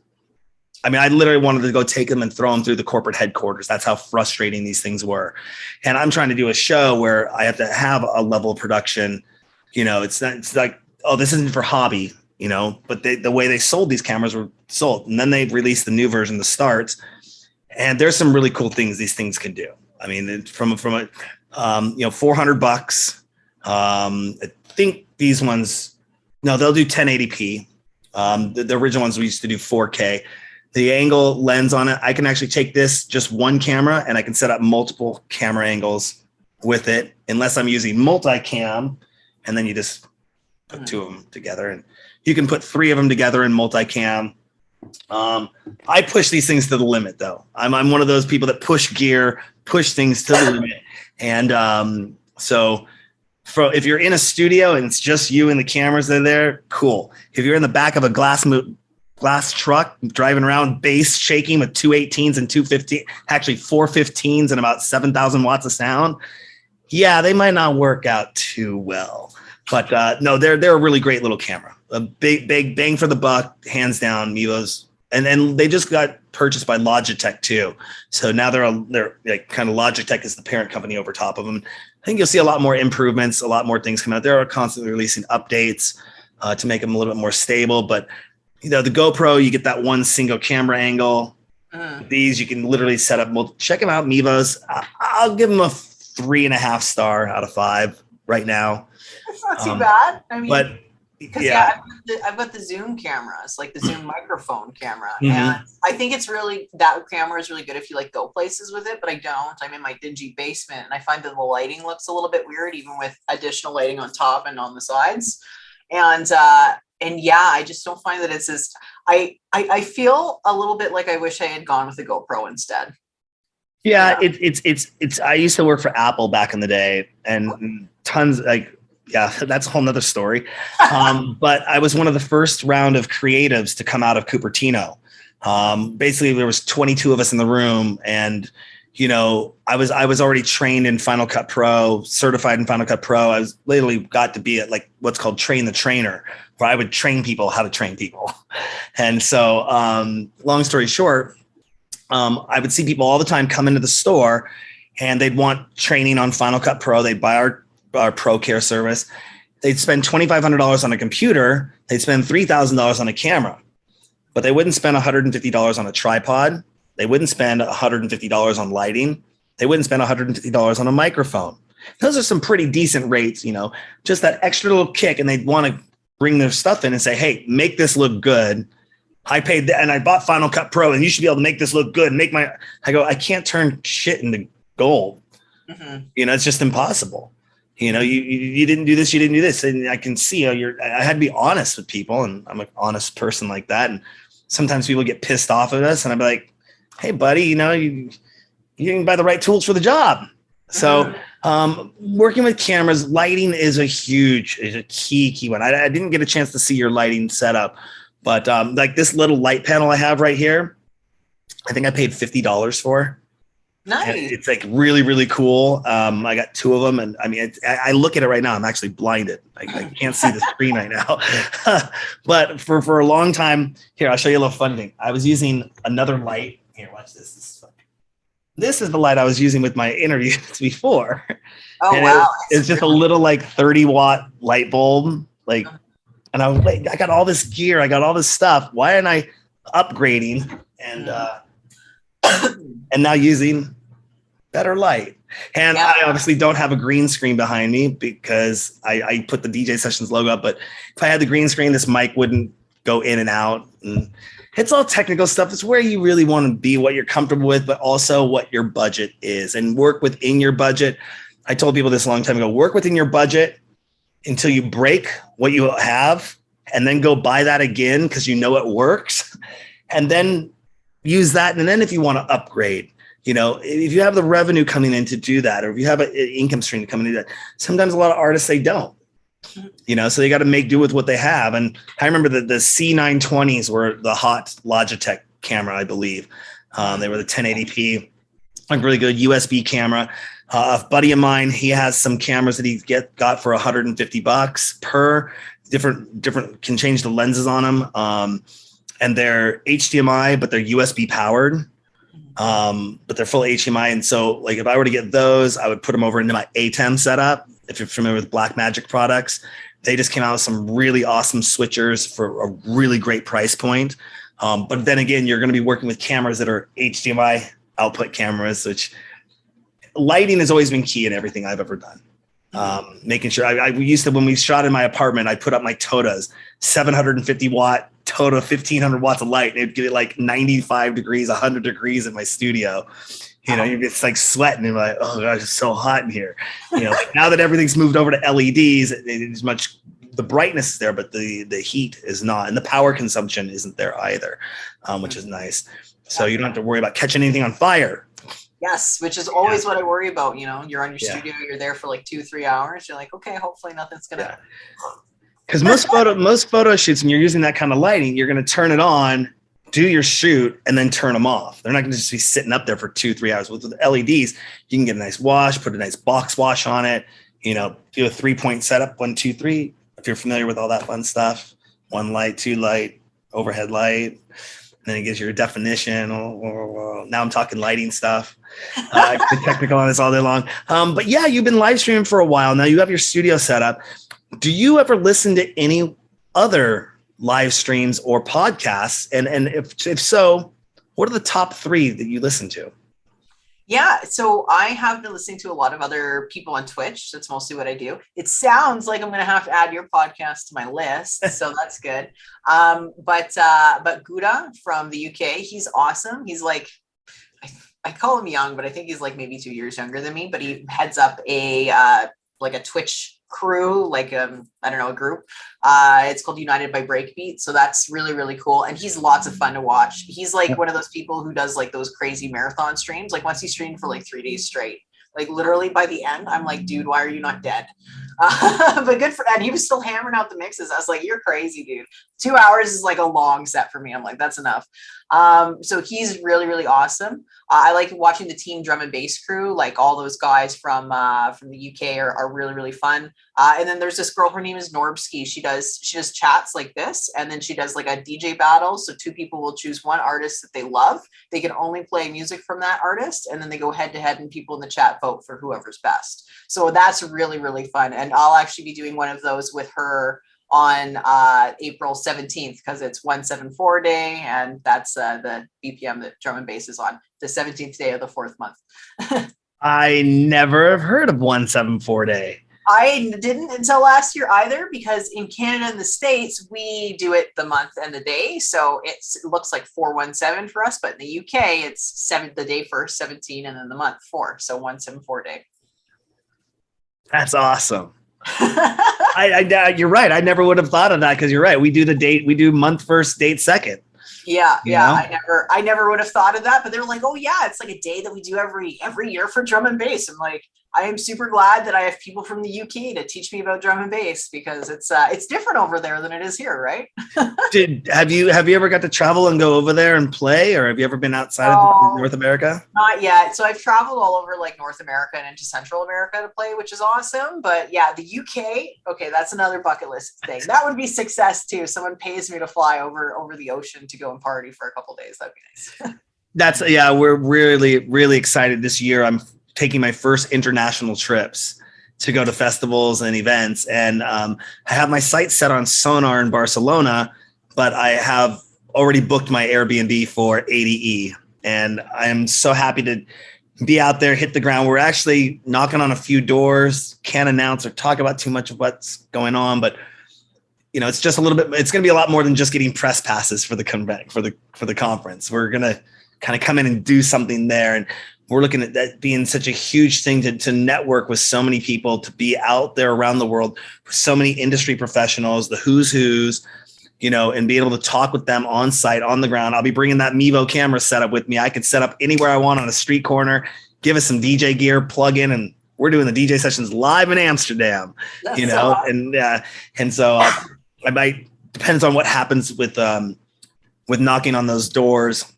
I mean, I literally wanted to go take them and throw them through the corporate headquarters. That's how frustrating these things were. And I'm trying to do a show where I have to have a level of production. You know, it's like, oh, this isn't for hobby, you know, but the way they sold these cameras were sold. And then they released the new version, the Starts. And there's some really cool things these things can do. I mean, from a $400. I think these ones, no, they'll do 1080p. The original ones we used to do 4K. The angle lens on it, I can actually take this, just one camera, and I can set up multiple camera angles with it, unless I'm using multicam, and then you just put 2 of them together, and you can put 3 of them together in multicam. I push these things to the limit, though. I'm one of those people that push things to the limit, and so if you're in a studio and it's just you and the cameras that are there, cool. If you're in the back of a glass truck driving around, bass shaking with 218s and 415s and about 7,000 watts of sound, yeah, they might not work out too well. But no, they're a really great little camera. A big bang for the buck, hands down, Mevos. And they just got purchased by Logitech too. So now they're like kind of Logitech is the parent company over top of them. I think you'll see a lot more improvements, a lot more things come out. They're constantly releasing updates to make them a little bit more stable. But you know, the GoPro, you get that one single camera angle. These you can literally set up. Check them out, Mevos. I'll give them a 3.5 star out of 5 right now. That's not too bad. I mean, but because I've got the Zoom cameras, like the Zoom microphone camera, and I think that camera is really good if you like go places with it. But I don't. I'm in my dingy basement, and I find that the lighting looks a little bit weird, even with additional lighting on top and on the sides. And yeah, I just don't find that it's as I feel a little bit like I wish I had gone with the GoPro instead. Yeah, it's I used to work for Apple back in the day, and tons that's a whole nother story. But I was one of the first round of creatives to come out of Cupertino. Basically there was 22 of us in the room, and you know, I was already trained in Final Cut Pro, certified in Final Cut Pro. I was literally got to be at like what's called train the trainer, where I would train people how to train people. And so, long story short, I would see people all the time come into the store, and they'd want training on Final Cut Pro. They'd buy our Pro Care service. They'd spend $2,500 on a computer. They'd spend $3,000 on a camera. but they wouldn't spend $150 on a tripod. They wouldn't spend $150 on lighting. They wouldn't spend $150 on a microphone. Those are some pretty decent rates, you know, just that extra little kick. And they'd want to bring their stuff in and say, hey, make this look good. I paid that and I bought Final Cut Pro and you should be able to make this look good. I go, I can't turn shit into gold. Mm-hmm. You know, it's just impossible. You know, you didn't do this, you didn't do this. And I can see how I had to be honest with people, and I'm an honest person like that. And sometimes people get pissed off at us and I'm like, hey buddy, you know, you didn't buy the right tools for the job. So working with cameras, lighting is a key one. I didn't get a chance to see your lighting setup, but like this little light panel I have right here, I think I paid $50 for. Nice. And it's like really, really cool. I got 2 of them, and I mean, I look at it right now. I'm actually blinded. I can't see the screen right now. But for a long time, here, I'll show you a little fun thing. I was using another light. Here, watch this. This is the light I was using with my interviews before. Oh, and wow. It's just a little like 30-watt light bulb. Like, and I was like, I got all this gear. I got all this stuff. Why aren't I upgrading and now using better light? And I obviously don't have a green screen behind me because I put the DJ Sessions logo up. But if I had the green screen, this mic wouldn't go in and out. And it's all technical stuff. It's where you really want to be, what you're comfortable with, but also what your budget is, and work within your budget. I told people this a long time ago, work within your budget until you break what you have, and then go buy that again because you know it works, and then use that. And then if you want to upgrade, you know, if you have the revenue coming in to do that, or if you have an income stream coming in to do that, sometimes a lot of artists, they don't. You know, so they got to make do with what they have. And I remember the C920s were the hot Logitech camera, I believe. They were the 1080p, a really good USB camera. A buddy of mine, he has some cameras that he got for $150 per. Different can change the lenses on them. And they're HDMI, but they're USB powered. But they're full HDMI. And so like if I were to get those, I would put them over into my ATEM setup. If you're familiar with Blackmagic products, they just came out with some really awesome switchers for a really great price point. But then again, you're going to be working with cameras that are HDMI output cameras, which lighting has always been key in everything I've ever done. Making sure I used to, when we shot in my apartment, I put up my Todas, 750 watt Tota, 1500 watts of light. And it'd give it like 95 degrees, 100 degrees in my studio. You know, it's like sweating and like, oh gosh, it's so hot in here. You know, like now that everything's moved over to LEDs, it's much, the brightness is there, but the heat is not, and the power consumption isn't there either, which is nice. So you don't have to worry about catching anything on fire. Yes, which is always what I worry about. You know, you're on your studio, you're there for like 2-3 hours. You're like, okay, hopefully nothing's gonna. Because most photo shoots, when you're using that kind of lighting, you're going to turn it on, do your shoot, and then turn them off. They're not going to just be sitting up there for 2-3 hours. With LEDs, you can get a nice wash, put a nice box wash on it, you know, do a 3-point setup, 1, 2, 3. If you're familiar with all that fun stuff, 1 light, 2 light, overhead light, and then it gives you your definition. Now I'm talking lighting stuff. I could be technical on this all day long. But yeah, you've been live streaming for a while now. You have your studio set up. Do you ever listen to any other live streams or podcasts? And if so, what are the top 3 that you listen to? Yeah, so I have been listening to a lot of other people on Twitch. That's mostly what I do. It sounds like I'm going to have to add your podcast to my list, so that's good. But Gouda from the UK, he's awesome. He's like, I call him young, but I think he's like maybe 2 years younger than me. But he heads up a Twitch crew, like I don't know, a group. It's called United by Breakbeat. So that's really, really cool. And he's lots of fun to watch. He's like one of those people who does like those crazy marathon streams. Like once he streamed for like 3 days straight, like literally by the end, I'm like, dude, why are you not dead? But good for, and he was still hammering out the mixes. I was like, you're crazy, dude. 2 hours is like a long set for me. I'm like, that's enough. So he's really, really awesome. I like watching the Team Drum and Bass crew. Like all those guys from the UK are really, really fun. And then there's this girl, her name is Norbski. She does chats like this, and then she does like a DJ battle. So 2 people will choose one artist that they love. They can only play music from that artist, and then they go head to head, and people in the chat vote for whoever's best. So that's really, really fun. And I'll actually be doing one of those with her on April 17th, because it's 174 day, and that's the BPM that drum and bass is on, the 17th day of the 4th month. I never have heard of 174 day. I didn't until last year either, because in Canada and the States, we do it the month and the day. So it looks like 417 for us, but in the UK, it's the day first, 17, and then the month 4. So 174 day. That's awesome. You're right. I never would have thought of that, because you're right. We do the date. We do month first, date second. Yeah. I never would have thought of that, but they were like, oh yeah, it's like a day that we do every year for drum and bass. I'm like, I am super glad that I have people from the UK to teach me about drum and bass, because it's different over there than it is here, right? Have you ever got to travel and go over there and play, or have you ever been outside of North America? Not yet. So I've traveled all over like North America and into Central America to play, which is awesome. But yeah, the UK, okay, that's another bucket list thing. That would be success too. Someone pays me to fly over the ocean to go and party for a couple of days. That'd be nice. We're really, really excited this year. I'm taking my first international trips to go to festivals and events. And I have my sights set on Sonar in Barcelona, but I have already booked my Airbnb for ADE. And I am so happy to be out there, hit the ground. We're actually knocking on a few doors, can't announce or talk about too much of what's going on, but it's just a little bit, it's going to be a lot more than just getting press passes for the conference. We're going to kind of come in and do something there. And we're looking at that being such a huge thing to network with so many people, to be out there around the world, so many industry professionals, the who's, and be able to talk with them on site, on the ground. I'll be bringing that Mevo camera setup with me. I could set up anywhere I want on a street corner, give us some DJ gear, plug in, and we're doing the DJ sessions live in Amsterdam, That's so awesome. and so I might, depends on what happens with knocking on those doors.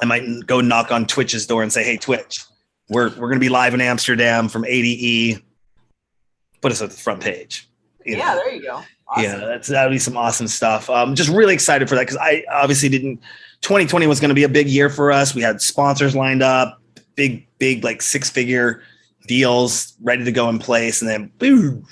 I might go knock on Twitch's door and say, hey, Twitch, we're going to be live in Amsterdam from ADE. Put us at the front page. There you go. Awesome. Yeah, that'd be some awesome stuff. Just really excited for that, because I obviously 2020 was going to be a big year for us. We had sponsors lined up, big, like 6-figure deals ready to go in place. And then boom,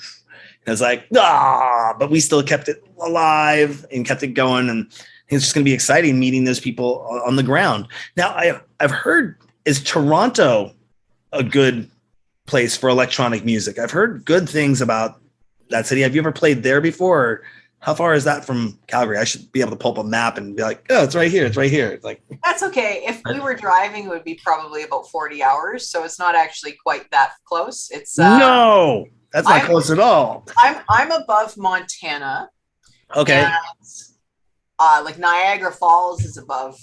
it was like, but we still kept it alive and kept it going. And it's just going to be exciting meeting those people on the ground. Now, I've heard, is Toronto a good place for electronic music? I've heard good things about that city. Have you ever played there before? Or how far is that from Calgary? I should be able to pull up a map and be like, oh, it's right here. It's right here. It's like, that's okay. If we were driving, it would be probably about 40 hours. So it's not actually quite that close. It's no, that's not close at all. I'm above Montana. Okay. And, like Niagara Falls is above,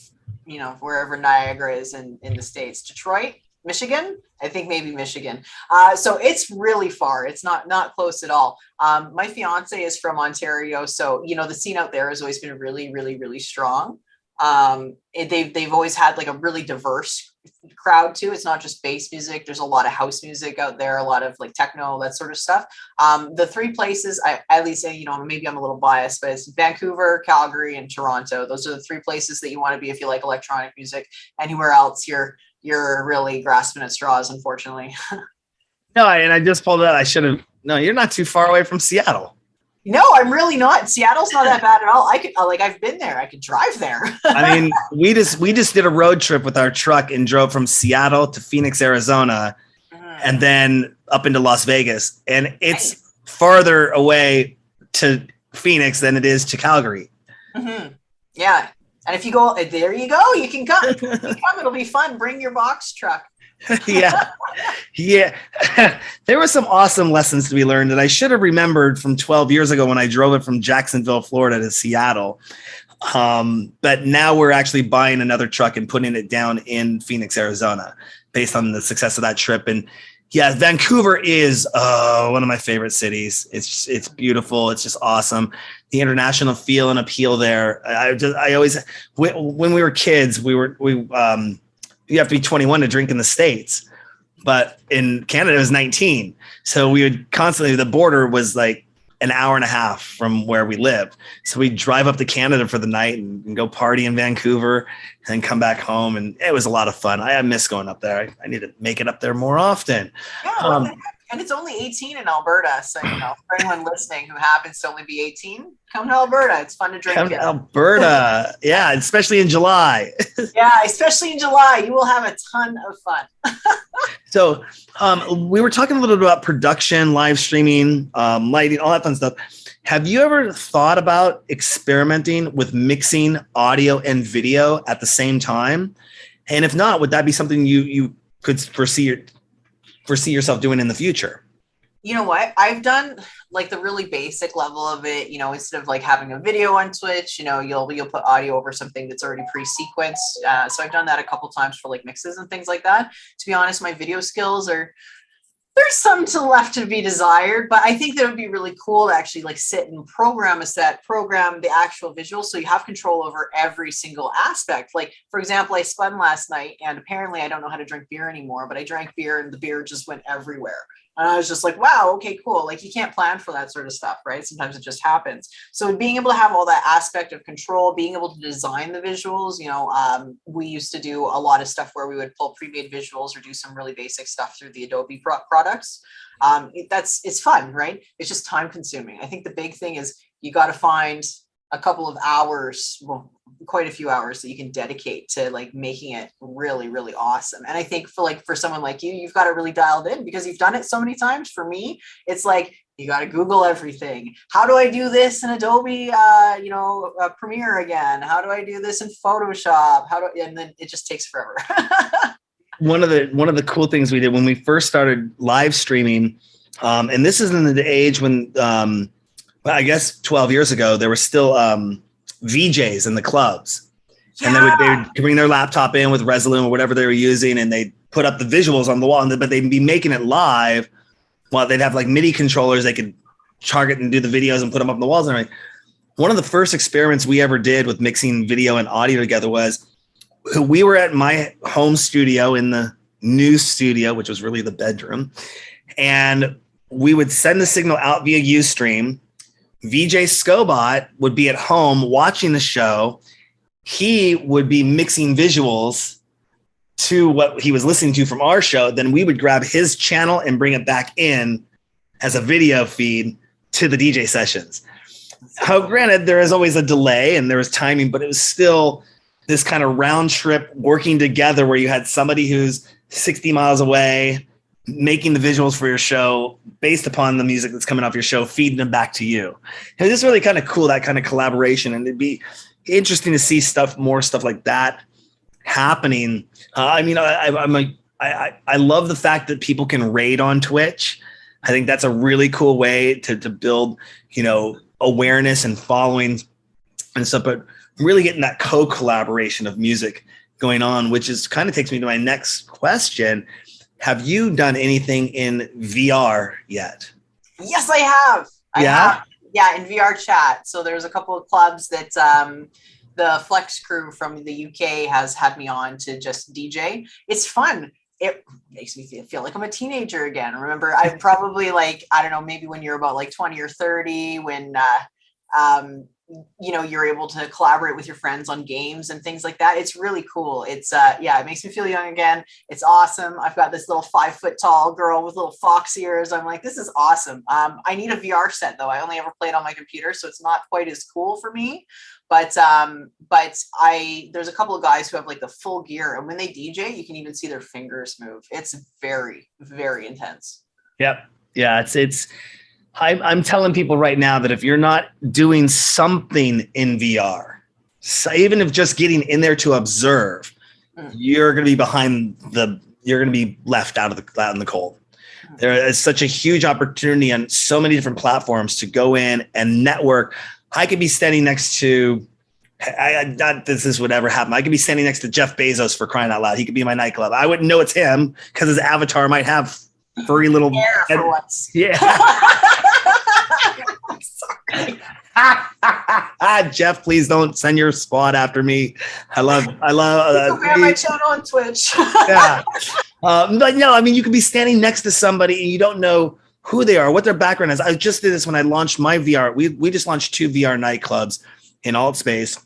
wherever Niagara is in the States. Detroit, Michigan, I think maybe Michigan. So it's really far. It's not close at all. My fiance is from Ontario, so the scene out there has always been really, really, really strong. They've always had like a really diverse crowd too. It's not just bass music. There's a lot of house music out there, a lot of like techno, that sort of stuff. The 3 places, I at least say, maybe I'm a little biased, but it's Vancouver, Calgary, and Toronto. Those are the 3 places that you want to be if you like electronic music. Anywhere else, you're really grasping at straws, unfortunately. No, and I just pulled out. I should have. No, you're not too far away from Seattle. No, I'm really not. Seattle's not that bad at all. I've been there. I could drive there. I mean, we just did a road trip with our truck and drove from Seattle to Phoenix, Arizona, and then up into Las Vegas. And it's farther away to Phoenix than it is to Calgary. Mm-hmm. Yeah. And if you go, there you go. You can come. It'll be fun. Bring your box truck. Yeah. There were some awesome lessons to be learned that I should have remembered from 12 years ago when I drove it from Jacksonville, Florida to Seattle. But now we're actually buying another truck and putting it down in Phoenix, Arizona, based on the success of that trip. And yeah, Vancouver is one of my favorite cities. It's beautiful. It's just awesome. The international feel and appeal there. I always, when we were kids, you have to be 21 to drink in the States, but in Canada it was 19. So we would constantly, the border was like an hour and a half from where we lived. So we'd drive up to Canada for the night and go party in Vancouver and then come back home. And it was a lot of fun. I miss going up there. I need to make it up there more often. Yeah, And it's only 18 in Alberta. So, for anyone listening who happens to only be 18, come to Alberta. It's fun to drink. Come to Alberta. Yeah, especially in July. Yeah, especially in July. You will have a ton of fun. So we were talking a little bit about production, live streaming, lighting, all that fun stuff. Have you ever thought about experimenting with mixing audio and video at the same time? And if not, would that be something you could foresee yourself doing in the future? You know what? I've done like the really basic level of it, instead of like having a video on Twitch, you'll put audio over something that's already pre-sequenced. So I've done that a couple times for like mixes and things like that. To be honest, my video skills there's some left to be desired, but I think that it would be really cool to actually like sit and program a set, program the actual visual, so you have control over every single aspect. Like, for example, I spun last night and apparently I don't know how to drink beer anymore, but I drank beer and the beer just went everywhere. And I was just like, wow, okay, cool. Like, you can't plan for that sort of stuff, right? Sometimes it just happens. So being able to have all that aspect of control, being able to design the visuals, we used to do a lot of stuff where we would pull pre-made visuals or do some really basic stuff through the Adobe products. It's fun, right? It's just time consuming. I think the big thing is you got to find a couple of hours, well, quite a few hours that you can dedicate to like making it really, really awesome. And I think for someone like you, you've got it really dialed in because you've done it so many times. For me, it's like, you got to Google everything. How do I do this in Adobe, Premiere again? How do I do this in Photoshop? And then it just takes forever. One of the cool things we did when we first started live streaming, and this is in the age when, I guess 12 years ago, there were still VJs in the clubs. Yeah. And they would bring their laptop in with Resolute or whatever they were using, and they'd put up the visuals on the wall, but they'd be making it live. Well, they'd have like MIDI controllers. They could target and do the videos and put them up on the walls and everything. One of the first experiments we ever did with mixing video and audio together was we were at my home studio in the new studio, which was really the bedroom. And we would send the signal out via Ustream. VJ Scobot would be at home watching the show. He would be mixing visuals to what he was listening to from our show. Then we would grab his channel and bring it back in as a video feed to the DJ sessions. How granted, there is always a delay and there was timing, but it was still this kind of round trip working together where you had somebody who's 60 miles away making the visuals for your show based upon the music that's coming off your show, feeding them back to you. It was just really kind of cool, that kind of collaboration. And it'd be interesting to see more stuff like that happening. I love the fact that people can raid on Twitch. I think that's a really cool way to build, awareness and following and stuff, but really getting that co-collaboration of music going on, which is kind of takes me to my next question. Have you done anything in VR yet? Yes, I have. I have. Yeah, in VR chat. So there's a couple of clubs that the Flex crew from the UK has had me on to just DJ. It's fun. It makes me feel like I'm a teenager again. Remember, I'm probably like, I don't know, maybe when you're about like 20 or 30, when you're able to collaborate with your friends on games and things like that. It's really cool. It's it makes me feel young again. It's awesome. I've got this little 5 foot tall girl with little fox ears. I'm like, this is awesome. I need a VR set though. I only ever play it on my computer, so it's not quite as cool for me. But there's a couple of guys who have like the full gear, and when they DJ, you can even see their fingers move. It's very, very intense. Yep. Yeah. I'm telling people right now that if you're not doing something in VR, so even if just getting in there to observe, you're going to be you're going to be left out in the cold. There is such a huge opportunity on so many different platforms to go in and network. I could be standing next to, not that this would ever happen. I could be standing next to Jeff Bezos, for crying out loud. He could be in my nightclub. I wouldn't know it's him because his avatar might have furry little. For once. Yeah. Sorry. Jeff, please don't send your squad after me. I love. My channel on Twitch. Yeah. But no, I mean, you could be standing next to somebody and you don't know who they are, what their background is. I just did this when I launched my VR. We just launched 2 VR nightclubs in alt space.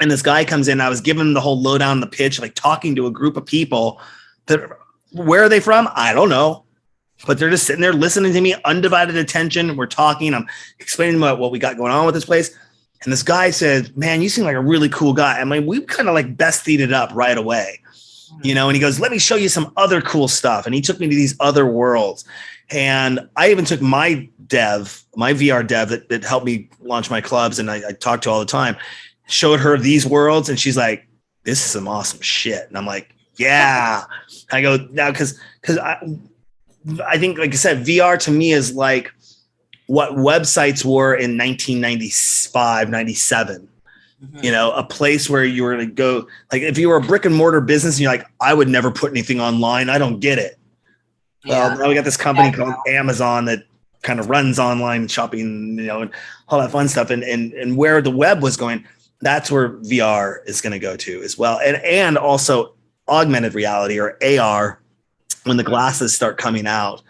And this guy comes in, I was giving him the whole lowdown, the pitch, like talking to a group of people that, where are they from? I don't know. but they're just sitting there listening to me, undivided attention. We're talking. I'm explaining about what we got going on with this place. And this guy said, man, you seem like a really cool guy. I mean, we kind of like bestied it up right away, you know, and he goes, let me show you some other cool stuff. And he took me to these other worlds. And I even took my VR dev that helped me launch my clubs and I talk to all the time, showed her these worlds. And she's like, this is some awesome shit. And I'm like, yeah. I go, now, because I think, like I said, VR to me is like what websites were in 1995, 97. You know, a place where you were to go, like if you were a brick and mortar business and you're like, I would never put anything online. I don't get it. Well, now we got this company called Amazon that kind of runs online shopping, you know, and all that fun stuff. And where the web was going, that's where VR is going to go to as well. And also augmented reality or AR when the glasses start coming out.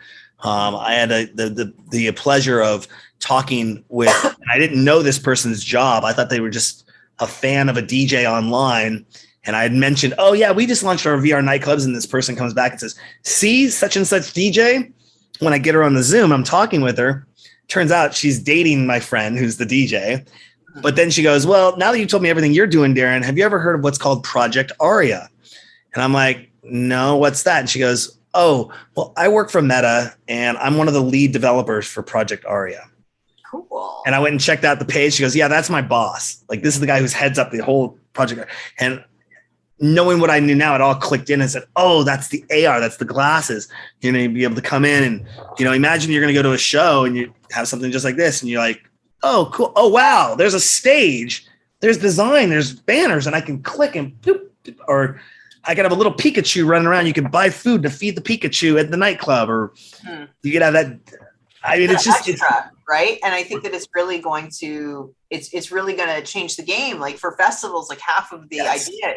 I had the pleasure of talking with, and I didn't know this person's job. I thought they were just a fan of a DJ online. And I had mentioned, oh yeah, we just launched our VR nightclubs. And this person comes back and says, see such and such DJ. When I get her on the Zoom, I'm talking with her. Turns out she's dating my friend who's the DJ. But then she goes, well, now that you told me everything you're doing, Darren, have you ever heard of what's called Project Aria? And I'm like, no, what's that? And she goes, oh, well, I work for Meta and I'm one of the lead developers for Project Aria. Cool. And I went and checked out the page. She goes, yeah, that's my boss. Like, this is the guy who's heads up the whole project. And knowing what I knew now, it all clicked in and said, oh, that's the AR, that's the glasses. You know, you'd be able to come in and, you know, imagine you're going to go to a show and you have something just like this. And you're like, oh, cool. Oh, wow. There's a stage. There's design. There's banners. And I can click and boop, or I could have a little Pikachu running around. You can buy food to feed the Pikachu at the nightclub, or you could have that. I mean, it's just extra, right? And I think that it's really going to change the game. Like for festivals, like half of the idea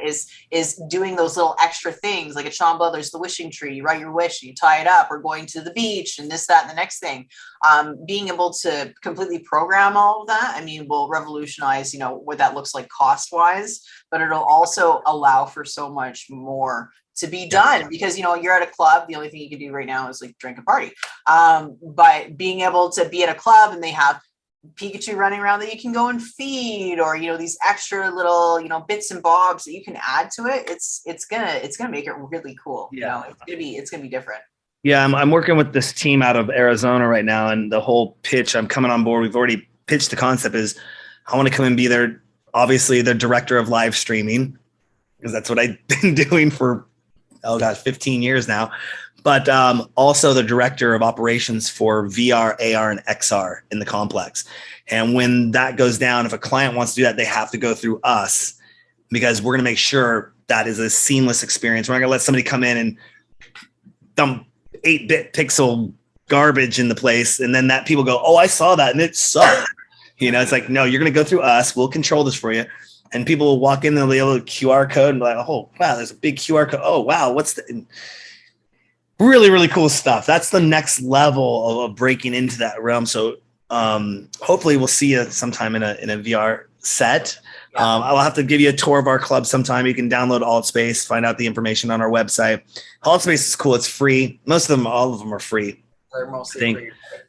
is doing those little extra things. Like at Sean Butler's The Wishing Tree, you write your wish, you tie it up, or going to the beach and this, that, and the next thing. Being able to completely program all of that, I mean, will revolutionize, you know, what that looks like cost-wise, but it'll also allow for so much more to be done, because, you know, you're at a club, the only thing you can do right now is like drink and party. But being able to be at a club and they have Pikachu running around that you can go and feed, or, you know, these extra little, you know, bits and bobs that you can add to it, it's gonna make it really cool. Yeah. You know, it's gonna be different. Yeah, I'm working with this team out of Arizona right now, and the whole pitch, I'm coming on board. We've already pitched the concept is I want to come and be their, obviously their director of live streaming, because that's what I've been doing for 15 years now, but also the director of operations for VR, AR, and XR in the complex. And when that goes down, if a client wants to do that, they have to go through us, because we're going to make sure that is a seamless experience. We're not going to let somebody come in and dump 8-bit pixel garbage in the place, and then that people go, oh, I saw that and it sucked. You know, it's like, no, you're going to go through us. We'll control this for you. And people will walk in, they'll be able to QR code and be like, oh, wow, there's a big QR code. Oh, wow, what's the really, really cool stuff. That's the next level of breaking into that realm. So hopefully we'll see you sometime in a VR set. I'll have to give you a tour of our club sometime. You can download AltSpace, find out the information on our website. AltSpace is cool. It's free. All of them are free. They're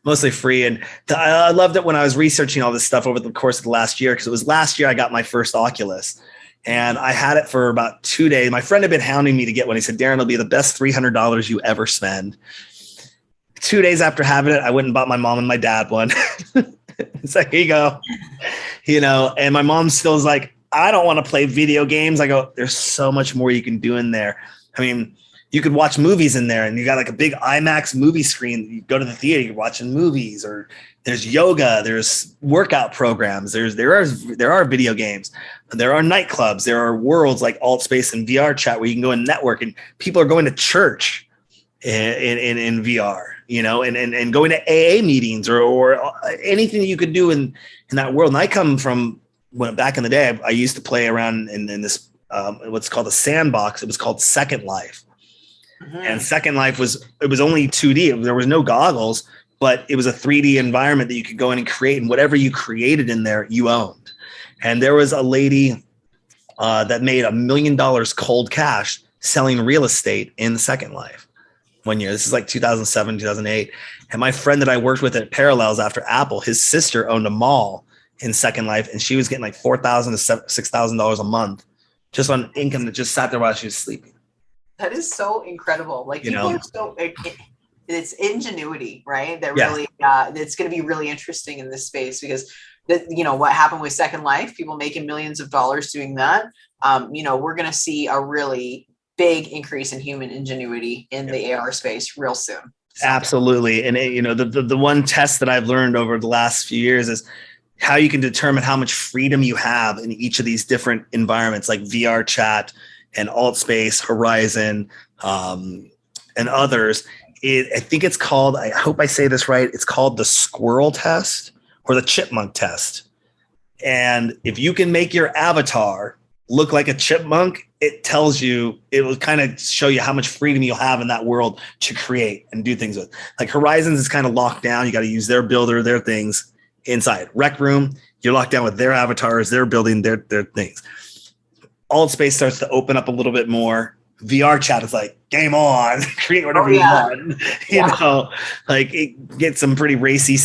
mostly free. And I loved it when I was researching all this stuff over the course of the last year, because it was last year I got my first Oculus, and I had it for about 2 days. My friend had been hounding me to get one. He said, Darren, it'll be the best $300 you ever spend. 2 days after having it, I went and bought my mom and my dad one. It's like, here you go. You know, and my mom still is like, I don't want to play video games. I go, there's so much more you can do in there. I mean, you could watch movies in there, and you got like a big IMAX movie screen. You go to the theater, you're watching movies, or there's yoga, there's workout programs, there are video games, there are nightclubs, there are worlds like AltSpace and VR Chat where you can go and network, and people are going to church in VR, you know, and going to AA meetings or anything that you could do in that world. And I come from back in the day, I used to play around in this what's called a sandbox. It was called Second Life. And Second Life was only 2D. There was no goggles, but it was a 3D environment that you could go in and create, and whatever you created in there, you owned. And there was a lady that made $1 million cold cash selling real estate in Second Life. one year. This is like 2007, 2008. And my friend that I worked with at Parallels after Apple, his sister owned a mall in Second Life, and she was getting like $4,000 to $6,000 a month just on income that just sat there while she was sleeping. That is so incredible. Like, people are so, it's ingenuity, right? That really, it's going to be really interesting in this space, because what happened with Second Life, people making millions of dollars doing that. We're going to see a really big increase in human ingenuity in the AR space real soon. Absolutely. And the one test that I've learned over the last few years is how you can determine how much freedom you have in each of these different environments, like VR chat and Altspace, Horizon, and others. I think it's called, I hope I say this right, it's called the squirrel test or the chipmunk test. And if you can make your avatar look like a chipmunk, it will kind of show you how much freedom you'll have in that world to create and do things with. Like Horizons is kind of locked down. You got to use their builder, their things inside. Rec Room, you're locked down with their avatars, they're building their things. Altspace starts to open up a little bit more. VR chat is like, game on, create whatever you want. Get some pretty racy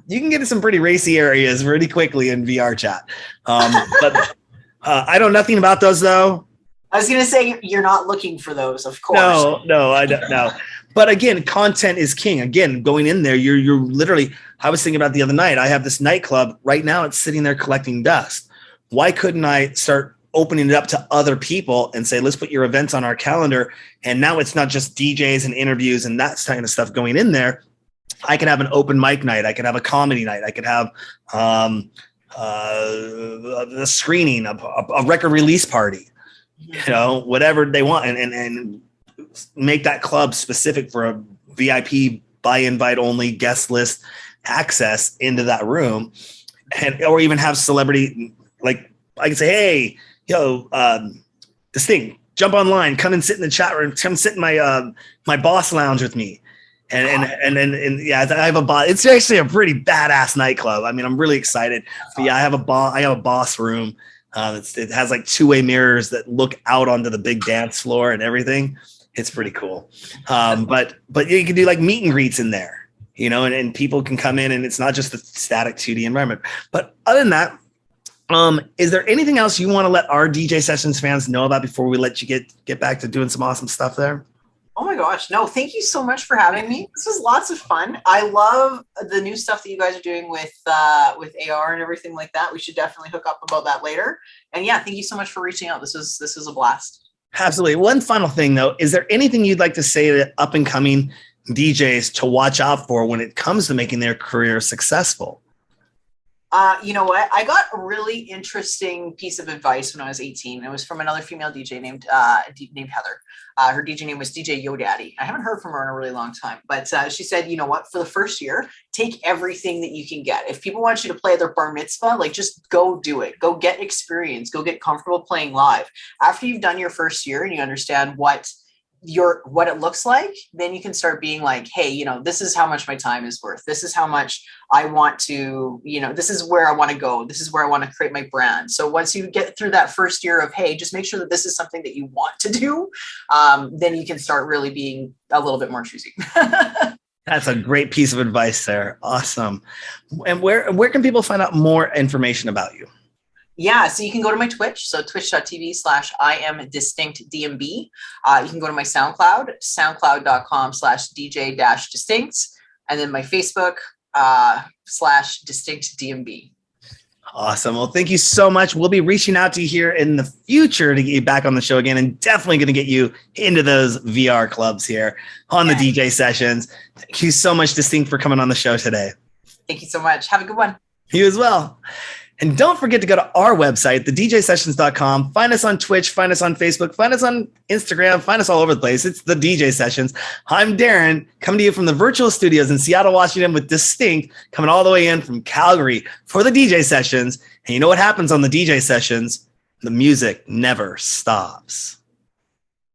you can get in some pretty racy areas really quickly in VR chat. But I know nothing about those, though. I was going to say, you're not looking for those, of course. No, I don't know. But again, content is king. Again, going in there, you're literally, I was thinking about the other night, I have this nightclub right now. It's sitting there collecting dust. Why couldn't I start opening it up to other people and say, let's put your events on our calendar? And now it's not just DJs and interviews and that kind of stuff going in there. I can have an open mic night. I could have a comedy night. I could have a screening, a record release party, whatever they want, and make that club specific for a VIP by invite only guest list access into that room, or even have celebrity, like I can say, hey, this thing, jump online, come and sit in the chat room, come sit in my boss lounge with me. And I have a boss. It's actually a pretty badass nightclub. I mean, I'm really excited. But I have a boss room. It has like two-way mirrors that look out onto the big dance floor and everything. It's pretty cool. But you can do like meet and greets in there, and people can come in, and it's not just the static 2D environment. But other than that, is there anything else you want to let our DJ Sessions fans know about before we let you get back to doing some awesome stuff there? Oh my gosh. No, thank you so much for having me. This was lots of fun. I love the new stuff that you guys are doing with AR and everything like that. We should definitely hook up about that later. And yeah, thank you so much for reaching out. This was a blast. Absolutely. One final thing though, is there anything you'd like to say to up and coming DJs to watch out for when it comes to making their career successful? You know what? I got a really interesting piece of advice when I was 18. It was from another female DJ named Heather. Her DJ name was DJ Yo Daddy. I haven't heard from her in a really long time, but she said, you know what? For the first year, take everything that you can get. If people want you to play their bar mitzvah, like just go do it. Go get experience. Go get comfortable playing live. After you've done your first year and you understand what it looks like, then you can start being like, hey, this is how much my time is worth. This is how much I want to, this is where I want to go. This is where I want to create my brand. So once you get through that first year of, hey, just make sure that this is something that you want to do, then you can start really being a little bit more choosy. That's a great piece of advice there. Awesome. And where can people find out more information about you? Yeah, so you can go to my Twitch, so twitch.tv/IamDistinctDnB. You can go to my SoundCloud, soundcloud.com/DJ-distinct, and then my Facebook /DistinctDnB. Awesome. Well, thank you so much. We'll be reaching out to you here in the future to get you back on the show again, and definitely going to get you into those VR clubs here on the DJ Sessions. Thank you so much, Distinct, for coming on the show today. Thank you so much. Have a good one. You as well. And don't forget to go to our website, thedjsessions.com. Find us on Twitch, find us on Facebook, find us on Instagram, find us all over the place. It's the DJ Sessions. I'm Darren, coming to you from the virtual studios in Seattle, Washington, with Distinct, coming all the way in from Calgary for the DJ Sessions. And you know what happens on the DJ Sessions? The music never stops.